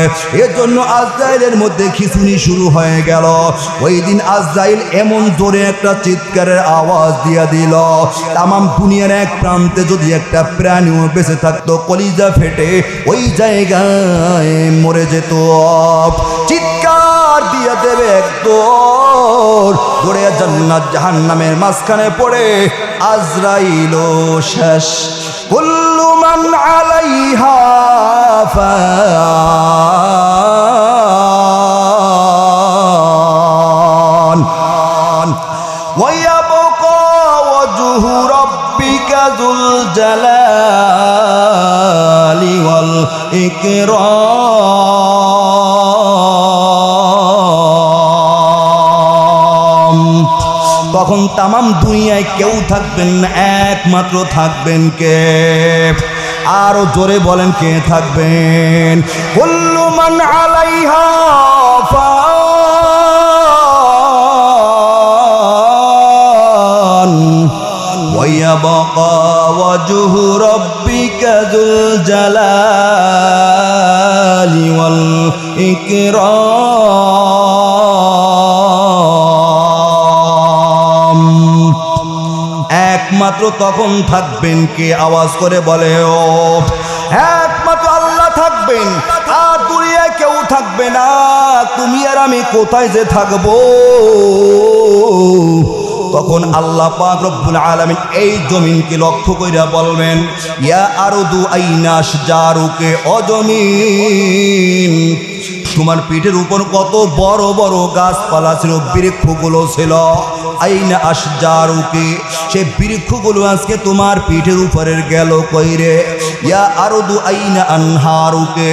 এজন্য আজরাইলের মধ্যে খিঁচুনি শুরু হয়ে গেল। ওই দিন আজরাইল এমন জোরে একটা চিৎকারের আওয়াজ দিয়া দিল, তামাম দুনিয়ার এক প্রান্তে যদি একটা প্রাণীও বেঁচে থাকতো কলিজা ফেটে ওই জায়গায় মরে যেত। চিৎকার দিয়ে দেবে একদম দৌড়ে জান্নাত জাহান্নামের মাঝখানে পড়ে আজরাইলও শেষ। কুল্লু মান আলাইহা ফান ওয়া ইয়াবকা ওয়াজহু রাব্বিকা যুল জালালি ওয়াল ইকরাম। তখন তামাম দুনিয়ায় কেউ থাকবেন না, একমাত্র থাকবেন কে? আরো জোরে বলেন, কে থাকবেন? কুল্লু মান আলাইহা ফান ওয়া ইয়াবকা ওয়াজহু রাব্বিকা যুল জালালি ওয়াল ইকরাম। একমাত্র তখন থাকবেন কে? আওয়াজ করে বলে ও, একমাত্র আল্লাহ থাকবেন, আর দুনিয়ায় কেউ থাকবে না। তুমি আর আমি কোথায় যে থাকবো? তখন আল্লাহ পাক রব্বুল আলামিন এই জমিনকে লক্ষ্য কইরা বলবেন, ইয়া আরদু আইনা আশজারুকে, ও জমিন তোমার পিঠের উপর কত বড় বড় গাছপালা ছিল, বৃক্ষগুলো ছিল। আইনা আশজারুকে, সেই বৃক্ষগুলো আজকে তোমার পিঠের উপরের গেল কইরে। ইয়া আরদু আইনা আনহারুকে,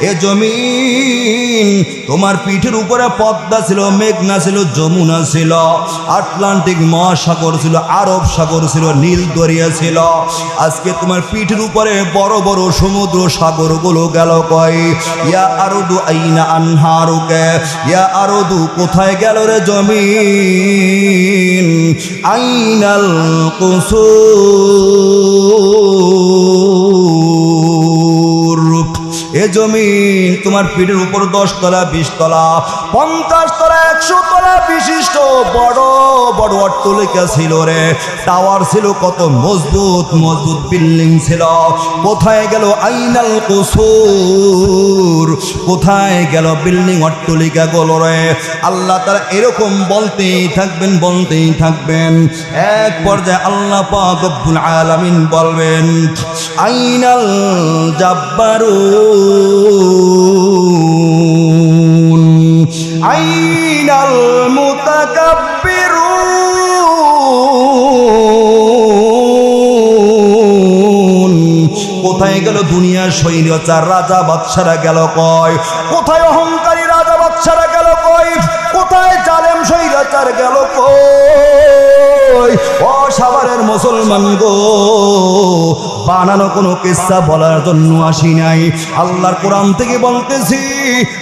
এ জমিন তোমার পিঠের উপরে পদ্মা ছিল, মেঘনা ছিল, যমুনা ছিল, আটলান্টিক মহাসাগর ছিল, আরব সাগর ছিল, নীল দরিয়া ছিল। আজকে তোমার পিঠের উপরে বড় বড় সমুদ্র সাগরগুলো গেল কই। ইয়া আরদু আইনা আনহারুকে, ইয়া আরদু কোথায় গেল রে জমিন? আইনাল কুসুর, এ জমিন তোমার পিঠের উপর 10 তলা, 20 তলা, 50 তলা, 100 তলা বিশিষ্ট বড় বড় অট্টালিকা ছিল রে, টাওয়ার ছিল, কত মজবুত মজবুত বিল্ডিং ছিল। কোথায় গেল আইনাল কুসুর? কোথায় গেল বিল্ডিং অট্টালিকা গুলো রে? আল্লাহ তাআলা এরকম বলতেই থাকবেন, বলতেই থাকবেন। এক পর্যায়ে আল্লাহ পাক রব্বুল আলামিন বলবেন, আইনাল জাব্বারুন আইনাল মুতাকাব্বিরুন, কোথায় গেল দুনিয়ার স্বৈরাচার রাজা বাদশারা গেল কয়? কোথায় অহংকারী রাজা বাদশারা গেল কয়? কোথায় জালেম স্বৈরাচার গেল কই? ও সাভারের মুসলমান গো, বানানো কোনো কিস্সা বলার জন্য আসি নাই, আল্লাহর কোরআন থেকে বলতেছি।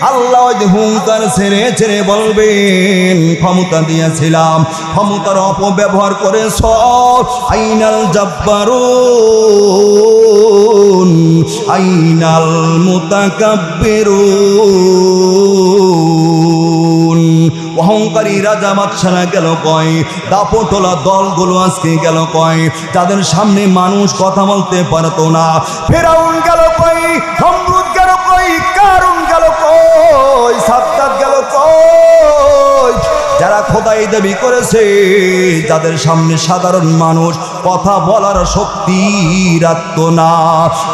আল্লাহ ওই হুঙ্কার ছেড়ে ছেড়ে বলবেন, ক্ষমতা দিয়েছিলাম, ক্ষমতার অপব্যবহার করে সব। আইনাল জাব্বারুন আইনাল মুতাকাব্বিরুন, অহংকারী রাজা বাদশারা গেল কয়? দাপটোলা দলগুলো আজকে গেল কয়? তাদের সামনে মানুষ কথা বলতে পারতো না। ফেরাউন গেল কই? নমরুদ গেল কই? কারুন গেল কই? সাদ্দাত গেল কই? যারা খোদাই দাবি করেছে, যাদের সামনে সাধারণ মানুষ কথা বলার শক্তি রাখতো না।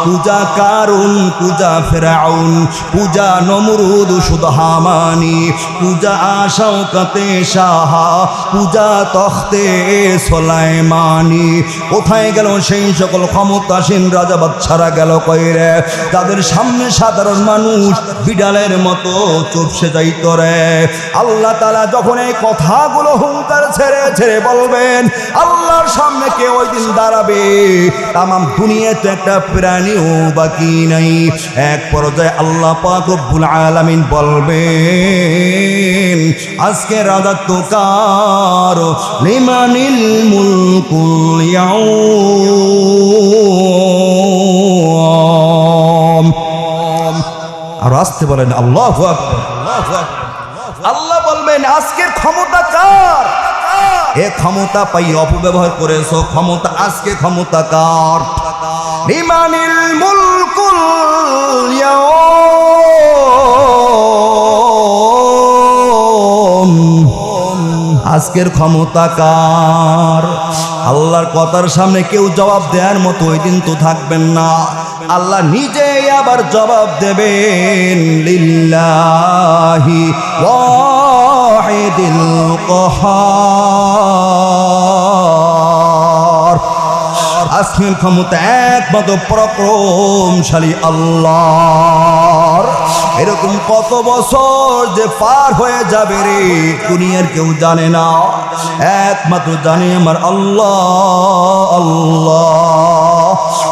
পূজা কারুন, পূজা ফেরাউন, পূজা নমরুদ, শুধু হামানি, পূজা আশাউকাতে সাহা, পূজা তখতে সোলাইমানি। কোথায় গেল সেই সকল ক্ষমতাসীন রাজা বাদশারা গেল কইরে? তাদের সামনে সাধারণ মানুষ বিড়ালের মতো চুপসে যাইত রে। আল্লাহ তাআলা যখন এই কথাগুলো হুঙ্কার ছেড়ে ছেড়ে বলবেন, আল্লাহর সামনে কে ওই দিন দাঁড়াবে? তামাম দুনিয়াতে একটা প্রাণীও বাকি নাই। এক পর্যায়ে আল্লাহ পাক রব্বুল আলামিন বলবেন, আজকে রাজত্ব কার? লিমানিল মুলকুল ইয়াউম। আর আসতে বলেন আল্লাহু আকবার, আল্লাহু আকবার। আল্লাহ বলবেন, আজকের ক্ষমতা কার? এ ক্ষমতা পাই অপব্যবহার করেছো, ক্ষমতা আজকে ক্ষমতা কার? লিমানিল মুলকুল ইয়াউম, আজকের ক্ষমতা কার? আল্লাহর কথার সামনে কেউ জবাব দেওয়ার মতো ওই দিন তো থাকবেন না। আল্লাহ নিজে আবার জবাব দেবেন, লিল্লাহি ওয়াহিদিল কাহার। আজকের ক্ষমতা একমাত্র পরাক্রমশালী আল্লাহর। এরকম কত বছর যে পার হয়ে যাবে রে দুনিয়ার কেউ জানে না, একমাত্র জানে আমার আল্লাহ। আল্লাহ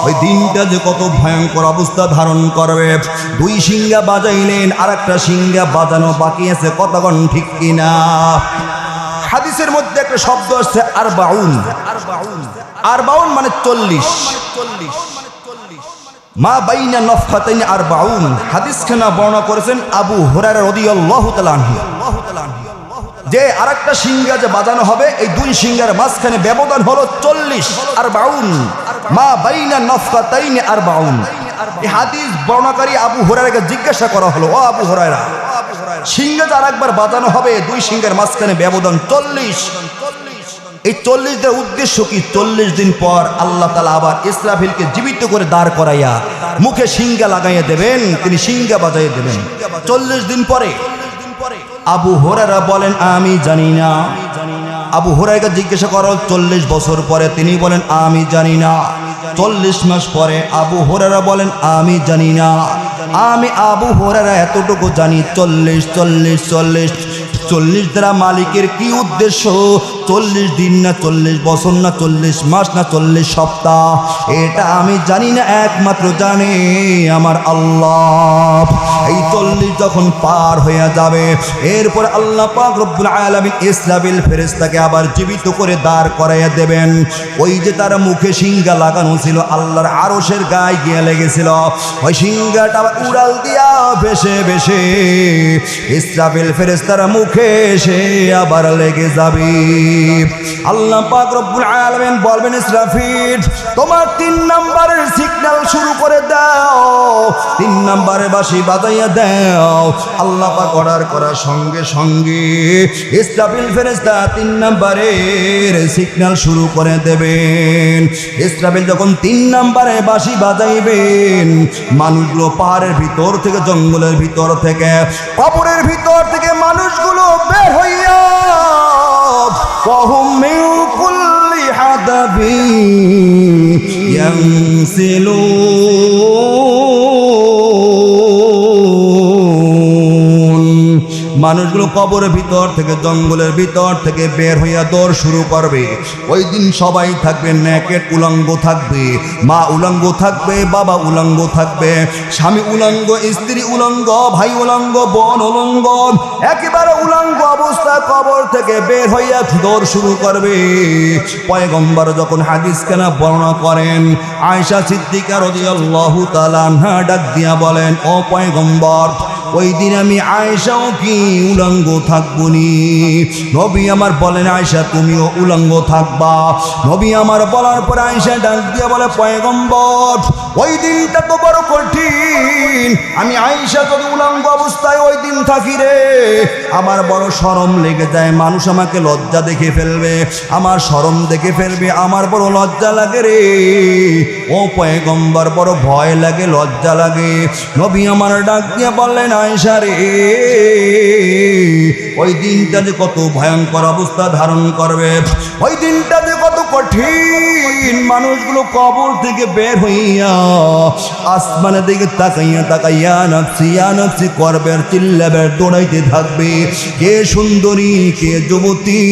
ওই দিনটা যে কত ভয়ঙ্কর অবস্থা ধারণ করবে। দুই সিংহা বাজাইলেন, আর একটা সিংহা বাজানো বাকি আছে, কতক্ষণ ঠিক কিনা? হাদিসের মধ্যে একটা শব্দ আসছে আরবাউন। আরবাউন মানে 40। মা বাইনা নফখাতাইন আরবাউন। হাদিসখানা বর্ণনা করেছেন আবু হুরায়রা রাদিয়াল্লাহু তাআলা আনহু, যে আরেকটা সিংহা যে বাজানো হবে, এই দুই সিংহার মাঝখানে ব্যবধান হলো 40। আরবাউন মা বাইনা নফখাতাইন আরবাউন। এই হাদিস বর্ণনাকারী আবু হুরায়রাকে জিজ্ঞাসা করা হলো, ও আবু হুরায়রা, সিংহা যে আরেকবার বাজানো হবে, দুই সিংহের মাঝখানে ব্যবধান 40। এই 40 দিনের উদ্দেশ্য কি? 40 দিন পর আল্লাহ তাআলা আবার ইসরাফিলকে জীবিত করে দাঁড় করাইয়া মুখে সিংহা লাগাইয়া দেবেন, তিনি সিংহা বাজাইয়া দেবেন 40 দিন পরে। আবু হুরায়রা বলেন আমি জানি না। আবু হুরায়রাকে জিজ্ঞাসা করা হল 40 বছর পরে, তিনি বলেন আমি জানি না। 40 মাস পরে আবু হুরায়রা বলেন আমি জানি না। আমি আবু হুরায়রা এতটুকু জানি, 40 40 40 40 দ্বারা মালিকের কি উদ্দেশ্য? 40 দিন না, 40 বছর না, 40 মাস না, 40 সপ্তাহ, এটা আমি জানি না, একমাত্র জানে আমার আল্লাহ। এই 40 যখন পার হয়ে যাবে, এরপর আল্লাহ পাক রব্বুল আলামিন ইসরাফিল ফেরেশতাকে আবার জীবিত করে দাঁড় করাইয়া দেবেন। ওই যে তার মুখে সিংহা লাগানো ছিল, আল্লাহর আরশের গায়ে গিয়ে লেগেছিল, ওই সিংহাটা আবার উড়াল দিয়া ভেসে ভেসে ইসরাফিল ফেরেশতার মুখে সে আবার লেগে যাবে। আল্লাহ পাক রব্বুল আলামিন বলবেন, ইসরাফিল তোমার 3 নম্বরের সিগন্যাল শুরু করে দাও, 3 নম্বরের বাঁশি বাজাইয়া দাও। আল্লাহ পাক অর্ডার করার সঙ্গে সঙ্গে ইসরাফিল ফেরেশতা 3 নম্বরের সিগন্যাল শুরু করে দেবেন। ইসরাফিল যখন 3 নম্বরে বাঁশি বাজাইবেন, মানুষগুলো পাহাড়ের ভিতর থেকে, জঙ্গলের ভিতর থেকে, কবরের ভিতর থেকে মানুষগুলো বের হইয়া ওয়াহুম মিন কুল্লি হাদাবি ইয়ানসিলুন। মানুষগুলো কবরের ভিতর থেকে, জঙ্গলের ভিতর থেকে বের হইয়া দৌড় শুরু করবে। ওই দিন সবাই থাকবে নেকেট, উলঙ্গ থাকবে, মা উলঙ্গ থাকবে, বাবা উলঙ্গ থাকবে, স্বামী উলঙ্গ, স্ত্রী উলঙ্গ, ভাই উলঙ্গ, বোন উলঙ্গ, একেবারে উলঙ্গ অবস্থায় কবর থেকে বের হইয়া দৌড় শুরু করবে। পয়গম্বর যখন হাদিসখানা বর্ণনা করেন, আয়েশা সিদ্দিকা রাদিয়াল্লাহু তাআলা আনহা ডাক দিয়া বলেন, ও পয়গম্বর, ওই দিন আমি আয়েশাও কি উলঙ্গ থাকবো নি? নবী আমার বলেন, আয়েশা তুমিও উলঙ্গ থাকবা। নবী আমার বলার পর আয়েশা ডাক দিয়া বলে, পয়গম্বর ওই দিনটা তো বড় কঠিন, আমি আয়েশা যদি উলঙ্গ অবস্থায় ওই দিন থাকি রে, আমার বড় শরম লেগে যায়, মানুষ আমাকে লজ্জা দেখে ফেলবে, আমার শরম দেখে ফেলবে, আমার বড় লজ্জা লাগে রে। ও পয়গম্বর বড় ভয় লাগে, লজ্জা লাগে। নবী আমার ডাক দিয়া বললেন, আয়েশা রে, ওই দিনটা যে কত ভয়ঙ্কর অবস্থা ধারণ করবে, ওই দিনটা যে কত কঠিন, মানুষগুলো কবর থেকে বের হইয়া আসমানের দিকে তাকাইয়া তাকাইয়া নাফসি ইয়া নাফসি করবে, চিল্লাবে, দৌড়াইতে থাকবে। কে সুন্দরী, কে যুবতী,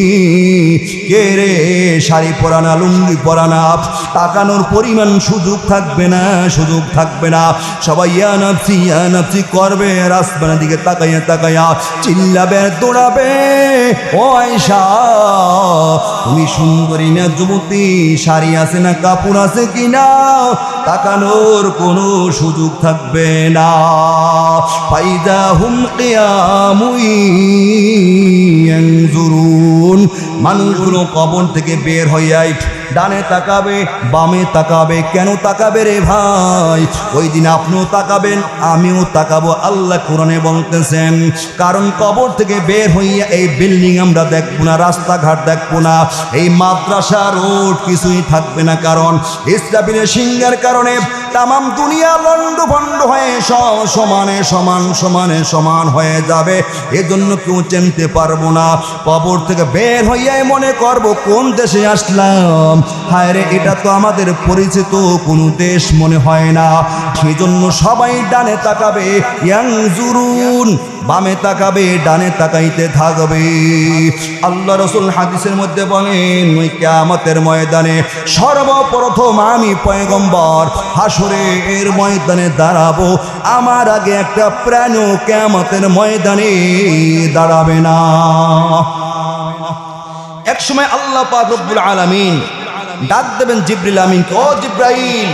কে রে শাড়ি পরানা, লুঙ্গি পরানা, তাকানোর পরিমাণ সুযোগ থাকবে না, সুযোগ থাকবে না। সবাই ইয়া নাফসি করবে, আসমানের দিকে তাকাইয়া তাকাইয়া চিল্লাবে, দৌড়াবে। ও আয়েশা, তুমি সুন্দরী না যুবতী, শাড়ি আছে না, কাপড় আছে কিনা, তাকানোর কোনো সুযোগ থাকবে না। ফাইদা হুম কিয়ামুন ইয়ানজুরুন। মানুষগুলো কবর থেকে বের হইয়াই ডানে তাকাবে, বামে তাকাবে। কেন তাকাবে রে ভাই? ওই দিন আপনিও তাকাবেন, আমিও তাকাবো। আল্লাহ কোরআনে বলতেছেন, কারণ কবর থেকে বের হইয়া এই বিল্ডিং আমরা দেখবো না, রাস্তাঘাট দেখবো না, এই মাদ্রাসা, রোড কিছুই থাকবে না। কারণ ইসরাফিলের সিংহার কারণে তামাম দুনিয়া লন্ডভন্ড হয়ে সমানে সমান হয়ে যাবে। এজন্য কেউ চিনতে পারবো না। কবর থেকে বের হইয়াই মনে করব কোন দেশে আসলাম, হায় রে এটা তো আমাদের পরিচিত কোনো দেশ মনে হয় না। সেজন্য সবাই ডানে তাকাবে, ইয়ানজুরুন, বামে তাকাবে, ডানে তাকাইতে থাকবে। আল্লাহ রাসূল হাদিসের মধ্যে বলেন, ওই কিয়ামতের ময়দানে সর্বপ্রথম আমি পয়গম্বর হাসরের ময়দানে দাঁড়াবো। আমার আগে একটা প্রাণও কিয়ামতের ময়দানে দাঁড়াবে না। এক সময় আল্লাহ পাক রব্বুল আলামিন ডাক দেবেন জিবরিল আমিনকে, ও জিবরাইল,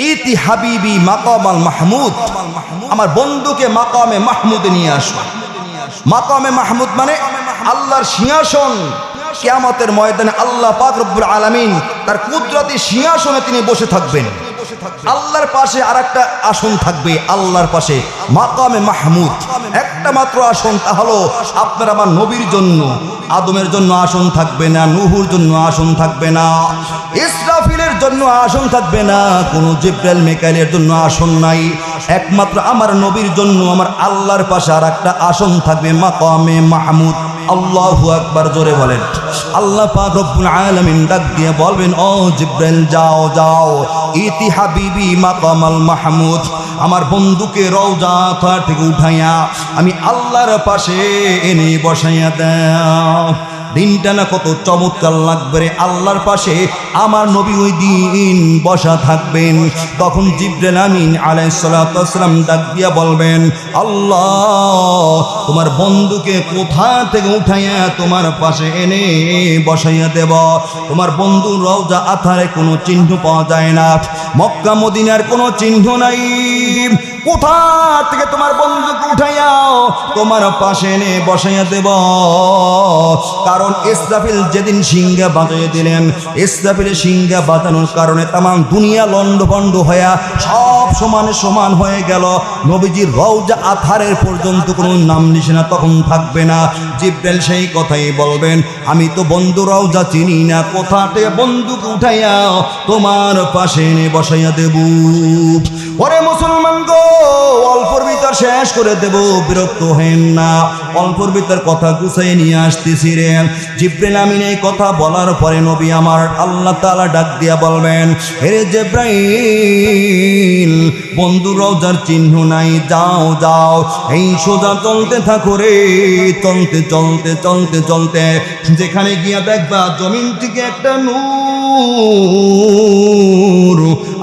ইতি হাবিবি মাকামাল মাহমুদ, আমার বন্ধুকে মাকামে মাহমুদে নিয়ে আসো। মাকামে মাহমুদ মানে আল্লাহর সিংহাসন। কিয়ামতের ময়দানে আল্লাহ পাক রব্বুল আলামিন তার কুদরতি সিংহাসনে তিনি বসে থাকবেন। আল্লাহর পাশে আরেকটা আসন থাকবে, আল্লাহর পাশে মাকামে মাহমুদ একটা মাত্র আসন, তা হলো আপনার আমার নবীর জন্য। আদমের জন্য আসন থাকবে না, নূহুর জন্য আসন থাকবে না, ইসরাফিলের জন্য আসন থাকবে না, কোনো জিবরাইল মিকাইলের জন্য আসন নাই। একমাত্র আমার নবীর জন্য আমার আল্লাহর পাশে আর একটা আসন থাকবে, মাকামে মাহমুদ। আল্লাহু আকবার, জোরে বলেন। আল্লাহ পাক রব্বুল আলামিন ডাক দিয়ে বলবেন, ও জিবরাইল যাও যাও, ইতি হাবিবি মাকামাল মাহমুদ, আমার বন্ধুকে রওজা থেকে উঠাইয়া আমি আল্লাহর পাশে এনে বসাইয়া দাও। দিনটা না কত চমৎকার লাগবে রে। আল্লাহর পাশে আমার নবী ওই দিন বসা থাকবেন। তখন জিবরাইল আমিন আলাইহিস সালাতু ওয়াস সালাম ডাক দিয়া বলবেন, আল্লাহ তোমার বন্ধুকে কোথা থেকে উঠাইয়া তোমার পাশে এনে বসাইয়া দেব। তোমার বন্ধু রওজা আথারে কোনো চিহ্ন পাওয়া যায় না, মক্কা মদিনার কোনো চিহ্ন নাই। কোথা থেকে তোমার বন্ধুকে উঠাইয়া তোমার পাশে এনে বসাইয়া দেব। কারণ ইসরাফিল যেদিন সিংহা বাজিয়ে দিলেন, ইসরাফিলের সিংহা বাজানোর কারণে তামাম দুনিয়া লন্ডভন্ড হইয়া সব সমান হয়ে গেল। নবীজির রওজা আথারের পর্যন্ত কোনো নাম নিশানা তখন থাকবে না। জিবরাইল সেই কথাই বলবেন, আমি তো বন্ধু রওজা চিনি না, কোথা থেকে বন্ধুকে উঠাইয়া তোমার পাশে এনে বসাইয়া দেব। ওরে মুসলমান গো, অল্পর ভিতর শেষ করে দেব, বিরক্ত হেন না। অল্পর ভিতর কথা গুছাই নিয়ে আসতেছি রে। জিবরাইল আমিন এই কথা বলার পরে নবী আমার আল্লাহ তাআলা ডাক দিয়া বলবেন, হে জিবরাইল, বন্ধু রওজার চিহ্ন নাই, যাও যাও, এই সোজা চলতে থাকো রে। চলতে যেখানে গিয়া দেখবা জমিন থেকে একটা নূর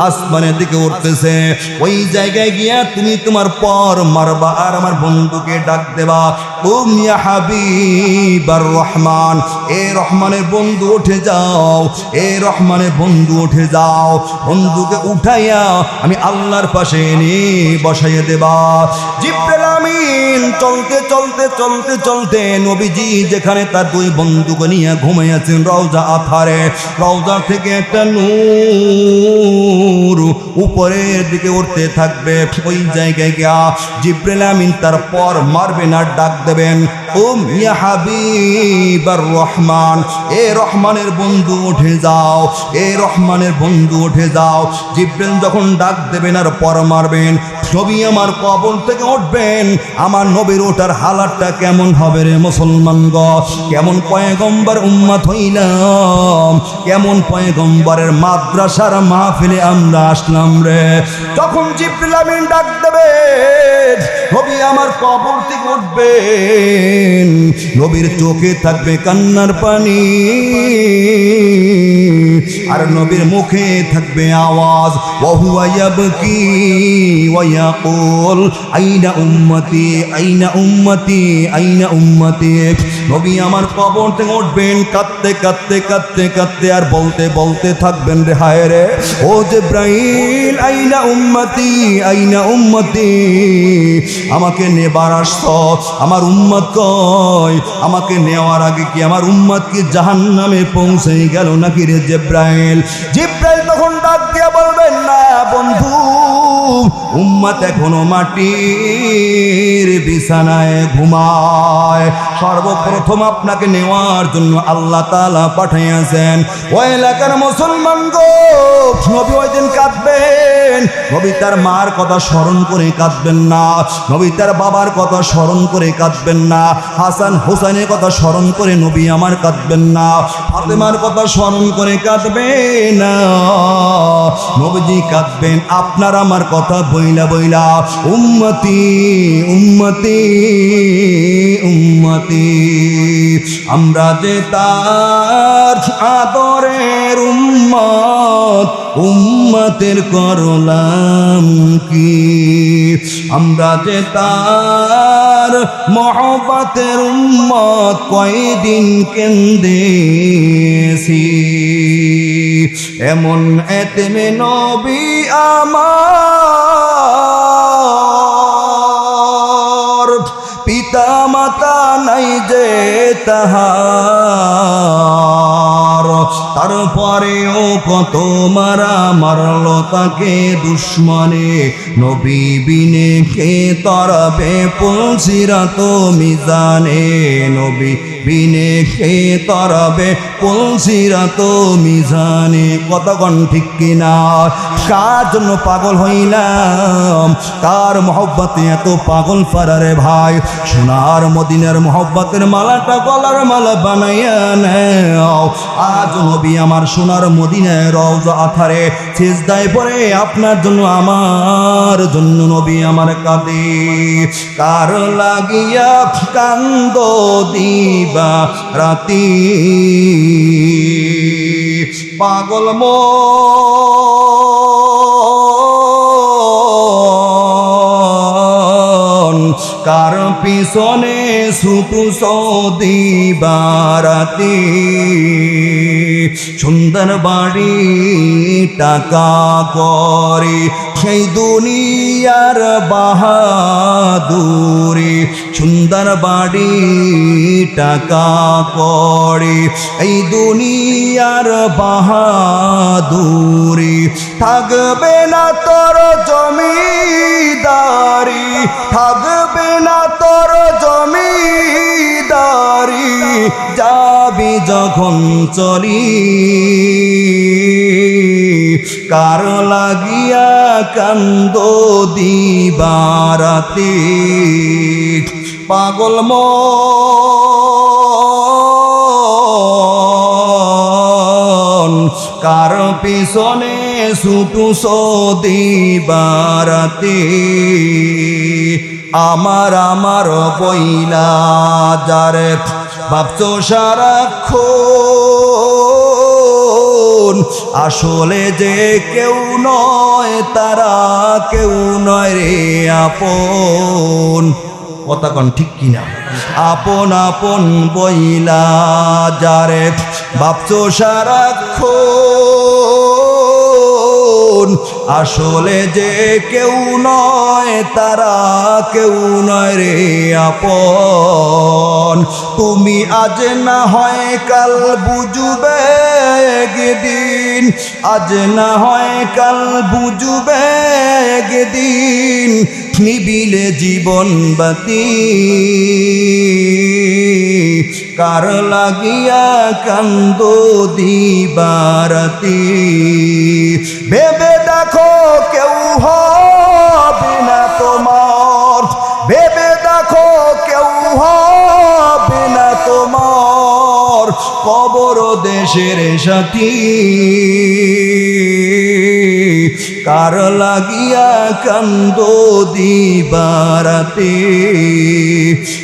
আসমানের দিকে উঠতেছে, ওই জায়গায় গিয়া তুমি তোমার পর মারবা আর আমার বন্ধুকে ডাক দেবা, কুম ইয়া হাবিবার রহমান, এ রহমানের বন্ধু উঠে যাও, এ রহমানের বন্ধু উঠে যাও। বন্ধুকে উঠাইয়া আমি আল্লাহর পাশে এনে বসাইয়া দেবা। জিবরাইল আমিন চলতে নবীজি যেখানে তার দুই বন্ধুকে নিয়ে ঘুমাইয়াছেন রওজা আথারে, রওজা থেকে একটা নূর উপরের দিকে উঠতে থাকবে। ওই জায়গায় গিয়া জিবরাইল আমিন তার পর মারবেন আর ডাক দেবেন, কুম ইয়া হাবিবার রহমান, এ রহমানের বন্ধু উঠে যাও, এ রহমানের বন্ধু উঠে যাও। জিবরাইল যখন ডাক দেবেন আর পর মারবেন, নবী আমার কবর থেকে উঠবেন। আমার নবীর ওঠার হালাতটা কেমন হবে রে মুসলমান গো? কেমন পয়গম্বর উম্মত হইলাম, কেমন পয়গম্বরের মাদ্রাসার মাহফিলে আমরা আসলাম রে। তখন জিবরাইল আমিন ডাক দেবে, নবী আমার কবর থেকে উঠবেন। নবীর চোখে থাকবে কান্নার পানি আর নবীর মুখে থাকবে আওয়াজ, ওয়াহুয়া ইয়াবকি ওয়া ইয়াকুল আইনা উম্মতি আইনা উম্মতি আইনা উম্মতি। নবী আমার কবর থেকে উঠবেন কাঁদতে আর বলতে থাকবেন, রে হায় রে ও জিবরাইল, আইনা উম্মতি আইনা উম্মতি, আমাকে নেবার আসতো, আমার উম্মত কয়? আমাকে নেওয়ার আগে কি আমার উম্মত কি জাহান্নামে পৌঁছে গেল নাকি রে জিবরাইল? জিবরাইল তখন ডাক দিয়ে বলবেন, না বন্ধু, উম্মত এখনো মাটির বিছানায় ঘুমায়। সর্বপ্রথম আপনাকে নেওয়ার জন্য আল্লাহ তাআলা পাঠিয়েছেন। ওই এলাকার মুসলমান গো, নবী ওই দিন কাঁদবেন। নবী তার মার কথা স্মরণ করে কাঁদবেন না, নবী তার বাবার কথা স্মরণ করে কাঁদবেন না, হাসান হোসেনের কথা স্মরণ করে নবী আমার কাঁদবেন না, ফাতেমার কথা স্মরণ করে কাঁদবেন না। নবীজি কাঁদবেন আপনার আমার কথা বইলা বইলা, উম্মতি উম্মতি উম্মতি। আমরা যে তার আদরের উম্মত, উম্মতের করলাম কি? আমরা যে তার মহব্বতের উম্মত, কয়দিন কেন্দেছি। এমন এতেমে নবী আমার, পিতা মাতা নাই যে তাহার, তারপরেও কত মারা মারলো তাকে দুশ্মনে। নবী বিনে কে তরবে পুলসিরাত মিজানে, নবী বিনে কে তরবে পুলসিরাত মিজানে। কতক্ষণ ঠিক কিনা? কার জন্য পাগল হইলাম, কার মহব্বতে এত পাগল ফারারে ভাই? সোনার মদিনার মহব্বতের মালাটা গলার মালা বানাইয়া নাও। আজ নবী আমার সোনার মদিনায় রওজা আথারে সিজদায় পড়ে আপনার জন্য আমার জন্য নবী আমার কাঁদে। কার লাগিয়া কান্দ দিবা রাতি, পাগল মন কার পিছনে ছুটু সৌদি বারাতি। সুন্দর বাড়ি টাকা করে সেই দুনিয়ার বাহাদুরি, সুন্দর বাড়ি টাকা করে এই দুনিয়ার বাহাদুরি। থাকবে না তোর জমিদারি, থাকবে না তোর জমিদারি, যাবি যখন চলি। কার লাগিয়া কান্দ দিবারাতি, পাগল মন কার পিছনে ছুটু দিবারাতি। আমার আমার বইলা যারে ভাবছো সারাক্ষণ, আসলে যে কেউ নয়, তারা কেউ নয় রে আপন। কতক্ষণ ঠিক কিনা? আপন আপন বইলা যারে ভাবছো সারাক্ষণ, আসলে যে কেউ নয়, তারা কেউ নয় রে আপন। তুমি আজ না হয় কাল বুঝবে একদিন, আজ না হয় কাল বুঝবে একদিন, নিবিলে জীবন বাতি। কার লাগিয়া কান্দ দিবারাতি, ভেবে দেখো কেউ হবে না তোমার, ভেবে দেখো কেউ হবে না তোমার, কবর দেশের সাথী। কার লাগিয়া কান্দ দিবারাতি,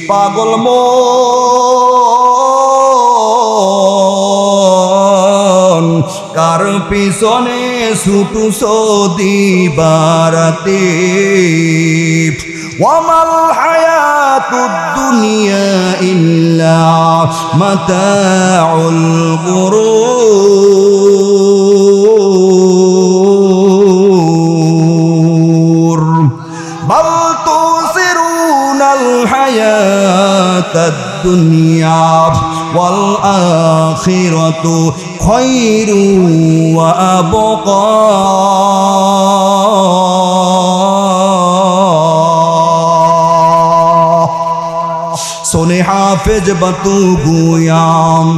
পাগল মন কার পিছনে ছুটু দিবারাতি। ওয়ামাল হায়াতুদ দুনিয়া ইল্লা মাতাউল গুরুর, বাল তুসিরুনাল হায়াতাদ দুনিয়া ওয়াল আখিরাতু খায়রু ওয়া আবকা। सोने हाफिज बतू गुयाम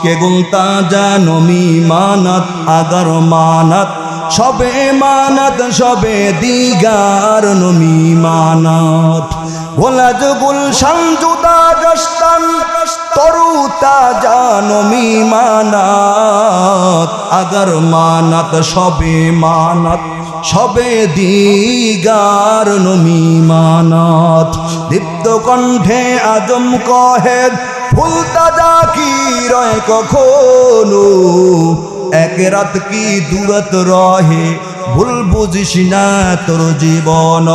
के गुलता जानमी मानत अगर मानत शबे मानत शबे दीगार नमी मानत गोलज गुलशन जुदा जस्तन तरुता जानमी मानत अगर मानत शबे मानत शबे दीगार नमी मानत। दीप्त कण्ठे आजम कहे ফুলতা যা কি রয় কখনো এক রাত কি দূরত রহে ভুল বুঝিস না তোর জীবন।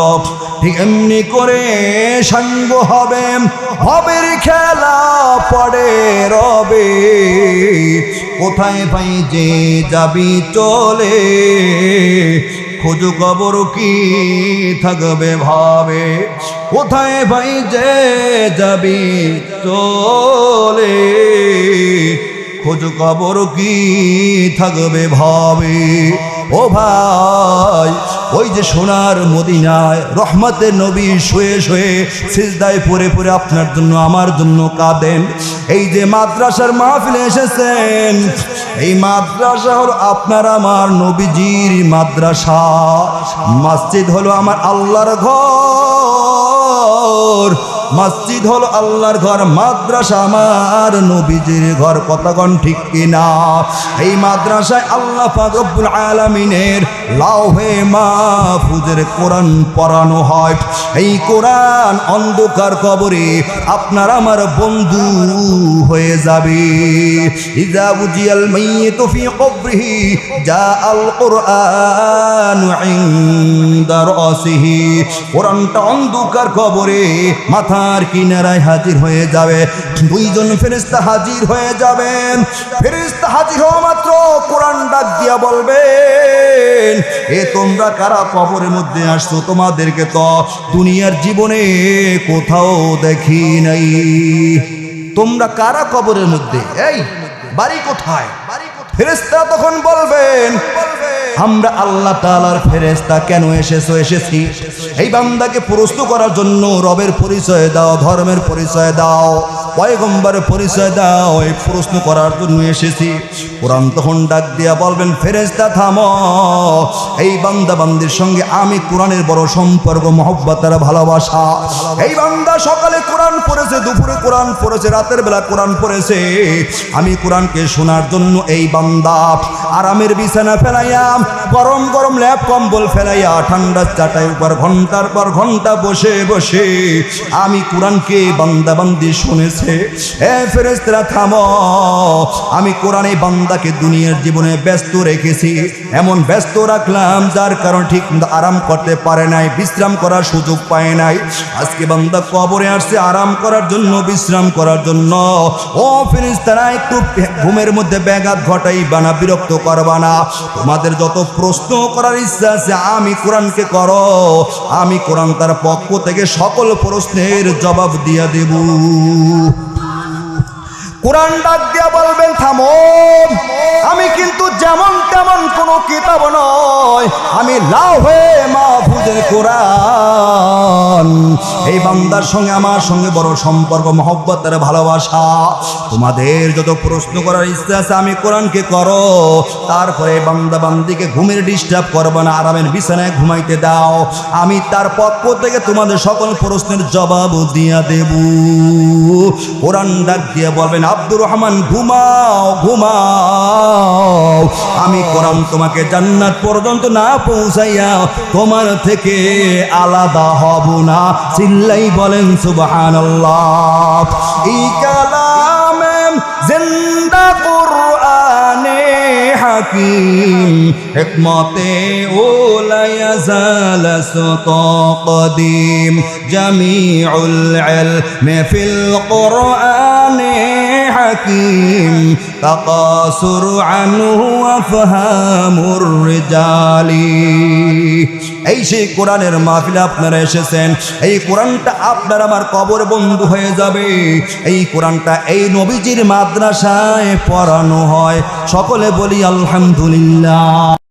ঠিক এমনি করে সঙ্গ হবে ভবের খেলা পড়ে রবে কোথায় ভাই যে যাবি চলে খোঁজ খবর কি থাকবে ভাবে কোথায় ভাই যে যাবি চলে খোঁজ খবর কি থাকবে ভাবে। ও ভাই ওই যে সোনার মদিনায় রহমতের নবী শুয়ে শুয়ে সিজদায় পড়ে পড়ে আপনার জন্য আমার জন্য কাঁদেন। এই যে মাদ্রাসার মাহফিলে এসেছেন এই মাদ্রাসা হলো আপনার আমার নবীজির মাদ্রাসা। মসজিদ হলো আমার আল্লাহর ঘর মসজিদ হলো আল্লাহর ঘর মাদ্রাসা আমার নবীজির ঘর। কতক্ষণ ঠিক কিনা? এই মাদ্রাসায় আল্লাহ পাক রব্বুল আলামিনের লাওহে মাহফুজের কোরআন পড়ানো হয়। এই কোরআন অন্ধকার কবরে আপনার আমার বন্ধু হয়ে যাবে। ইযা বুজিয়াল মাইয়িতু ফি কবরিহি জাআল কুরআনু ইনদা রাসিহি। কোরআনটা অন্ধকার কবরে মাথার কিনারায় হাজির হয়ে যাবে। দুইজন ফেরেশতা হাজির হয়ে যাবেন। ফেরেশতা হাজির হওয়া মাত্র কোরআন ডাক দিয়া বলবেন এ তোমরা কারা কবরের মধ্যে আসছো? তোমাদেরকে তো দুনিয়ার জীবনে কোথাও দেখি নাই। তোমরা কারা কবরের মধ্যে? এই বাড়ি কোথায়? ফেরেশতা তখন বলবেন আমরা আল্লাহ তাআলার ফেরেশতা। কেন এসেছো? এসেছি এই বান্দাকে প্রশ্ন করার জন্য। রবের পরিচয় দাও, ধর্মের পরিচয় দাও, পয়গম্বরের পরিচয় দাও, এই প্রশ্ন করার জন্য এসেছি। কোরআন তখন ডাক দিয়া বলবেন ফেরেশতা থামো। এই বান্দা বান্দির সঙ্গে আমি কোরআনের বড় সম্পর্ক, মহব্বত আর ভালোবাসা। এই বান্দা সকালে কোরআন পড়েছে, দুপুরে কোরআন পড়েছে, রাতের বেলা কোরআন পড়েছে। আমি কোরআনকে শোনার জন্য এই বান্দা আরামের বিছানা ফেলাইয়া, গরম গরম ল্যাপ কম্বল ফেলাইয়া, ঠান্ডার চাটাই উপর ঘন্টার পর ঘন্টা বসে বসে আমি কোরআনকে বান্দা বান্দি শুনেছে। এ ফেরেশতারা থামো। আমি কোরআনে বান্দাকে দুনিয়ার জীবনে ব্যস্ত রেখেছি। এমন ব্যস্ত রাখলাম যার কারণ ঠিক আরাম করতে পারে নাই, বিশ্রাম করার সুযোগ পায় নাই। আজকে বান্দা কবরে আসছে আরাম করার জন্য, বিশ্রাম করার জন্য। ও ফেরেশতারা একটু ঘুমের মধ্যে ব্যাঘাত ঘটাইবা না, বিরক্ত করবা না। তোমাদের যত প্রশ্ন করার ইচ্ছা আছে আমি কোরআনকে করো। আমি কোরআন তার পক্ষ থেকে সকল প্রশ্নের জবাব দিয়া দেব। কোরআন ডাক দিয়া বলবেন থামো। আমি কিন্তু যেমন তেমন কোনো কিতাব নয়, আমি লাওহে মাহফুজের কোরআন। এই বান্দার সঙ্গে আমার সঙ্গে বড় সম্পর্ক, মহব্বত আর ভালোবাসা। তোমাদের যত প্রশ্ন করার ইচ্ছা আছে আমি কোরআনকে করো। তারপরে বান্দা বান্দিকে ঘুমের ডিস্টার্ব করবে না, আরামের বিছানায় ঘুমাইতে দাও। আমি তার পক্ষ থেকে তোমাদের সকল প্রশ্নের জবাব দিয়া দেব। কোরআন ডাক দিয়ে বলবেন আব্দুর রহমান ঘুমাও ঘুমাও। আমি কোরআন তোমাকে জান্নাত পর্যন্ত না পৌঁছাইয়া তোমার থেকে আলাদা হব না। চিল্লাই বলেন সুবহানাল্লাহ। এই কালামে জিন্দা কুরআনে হাকিম হিকমতে ওলা ইয়াজাল কদিম জামিউল ইলমি ফিল কুরআনে হাকিম তাকাসুর আনহু আফহামুর রিজালি। এই সেই কোরআনের মাহফিলে আপনারা এসেছেন, এই কোরআনটা আপনার আমার কবর বন্ধু হয়ে যাবে। এই কোরআনটা এই নবীজির মাদ্রাসায় পড়ানো হয়। সকলে বলি আলহামদুলিল্লাহ।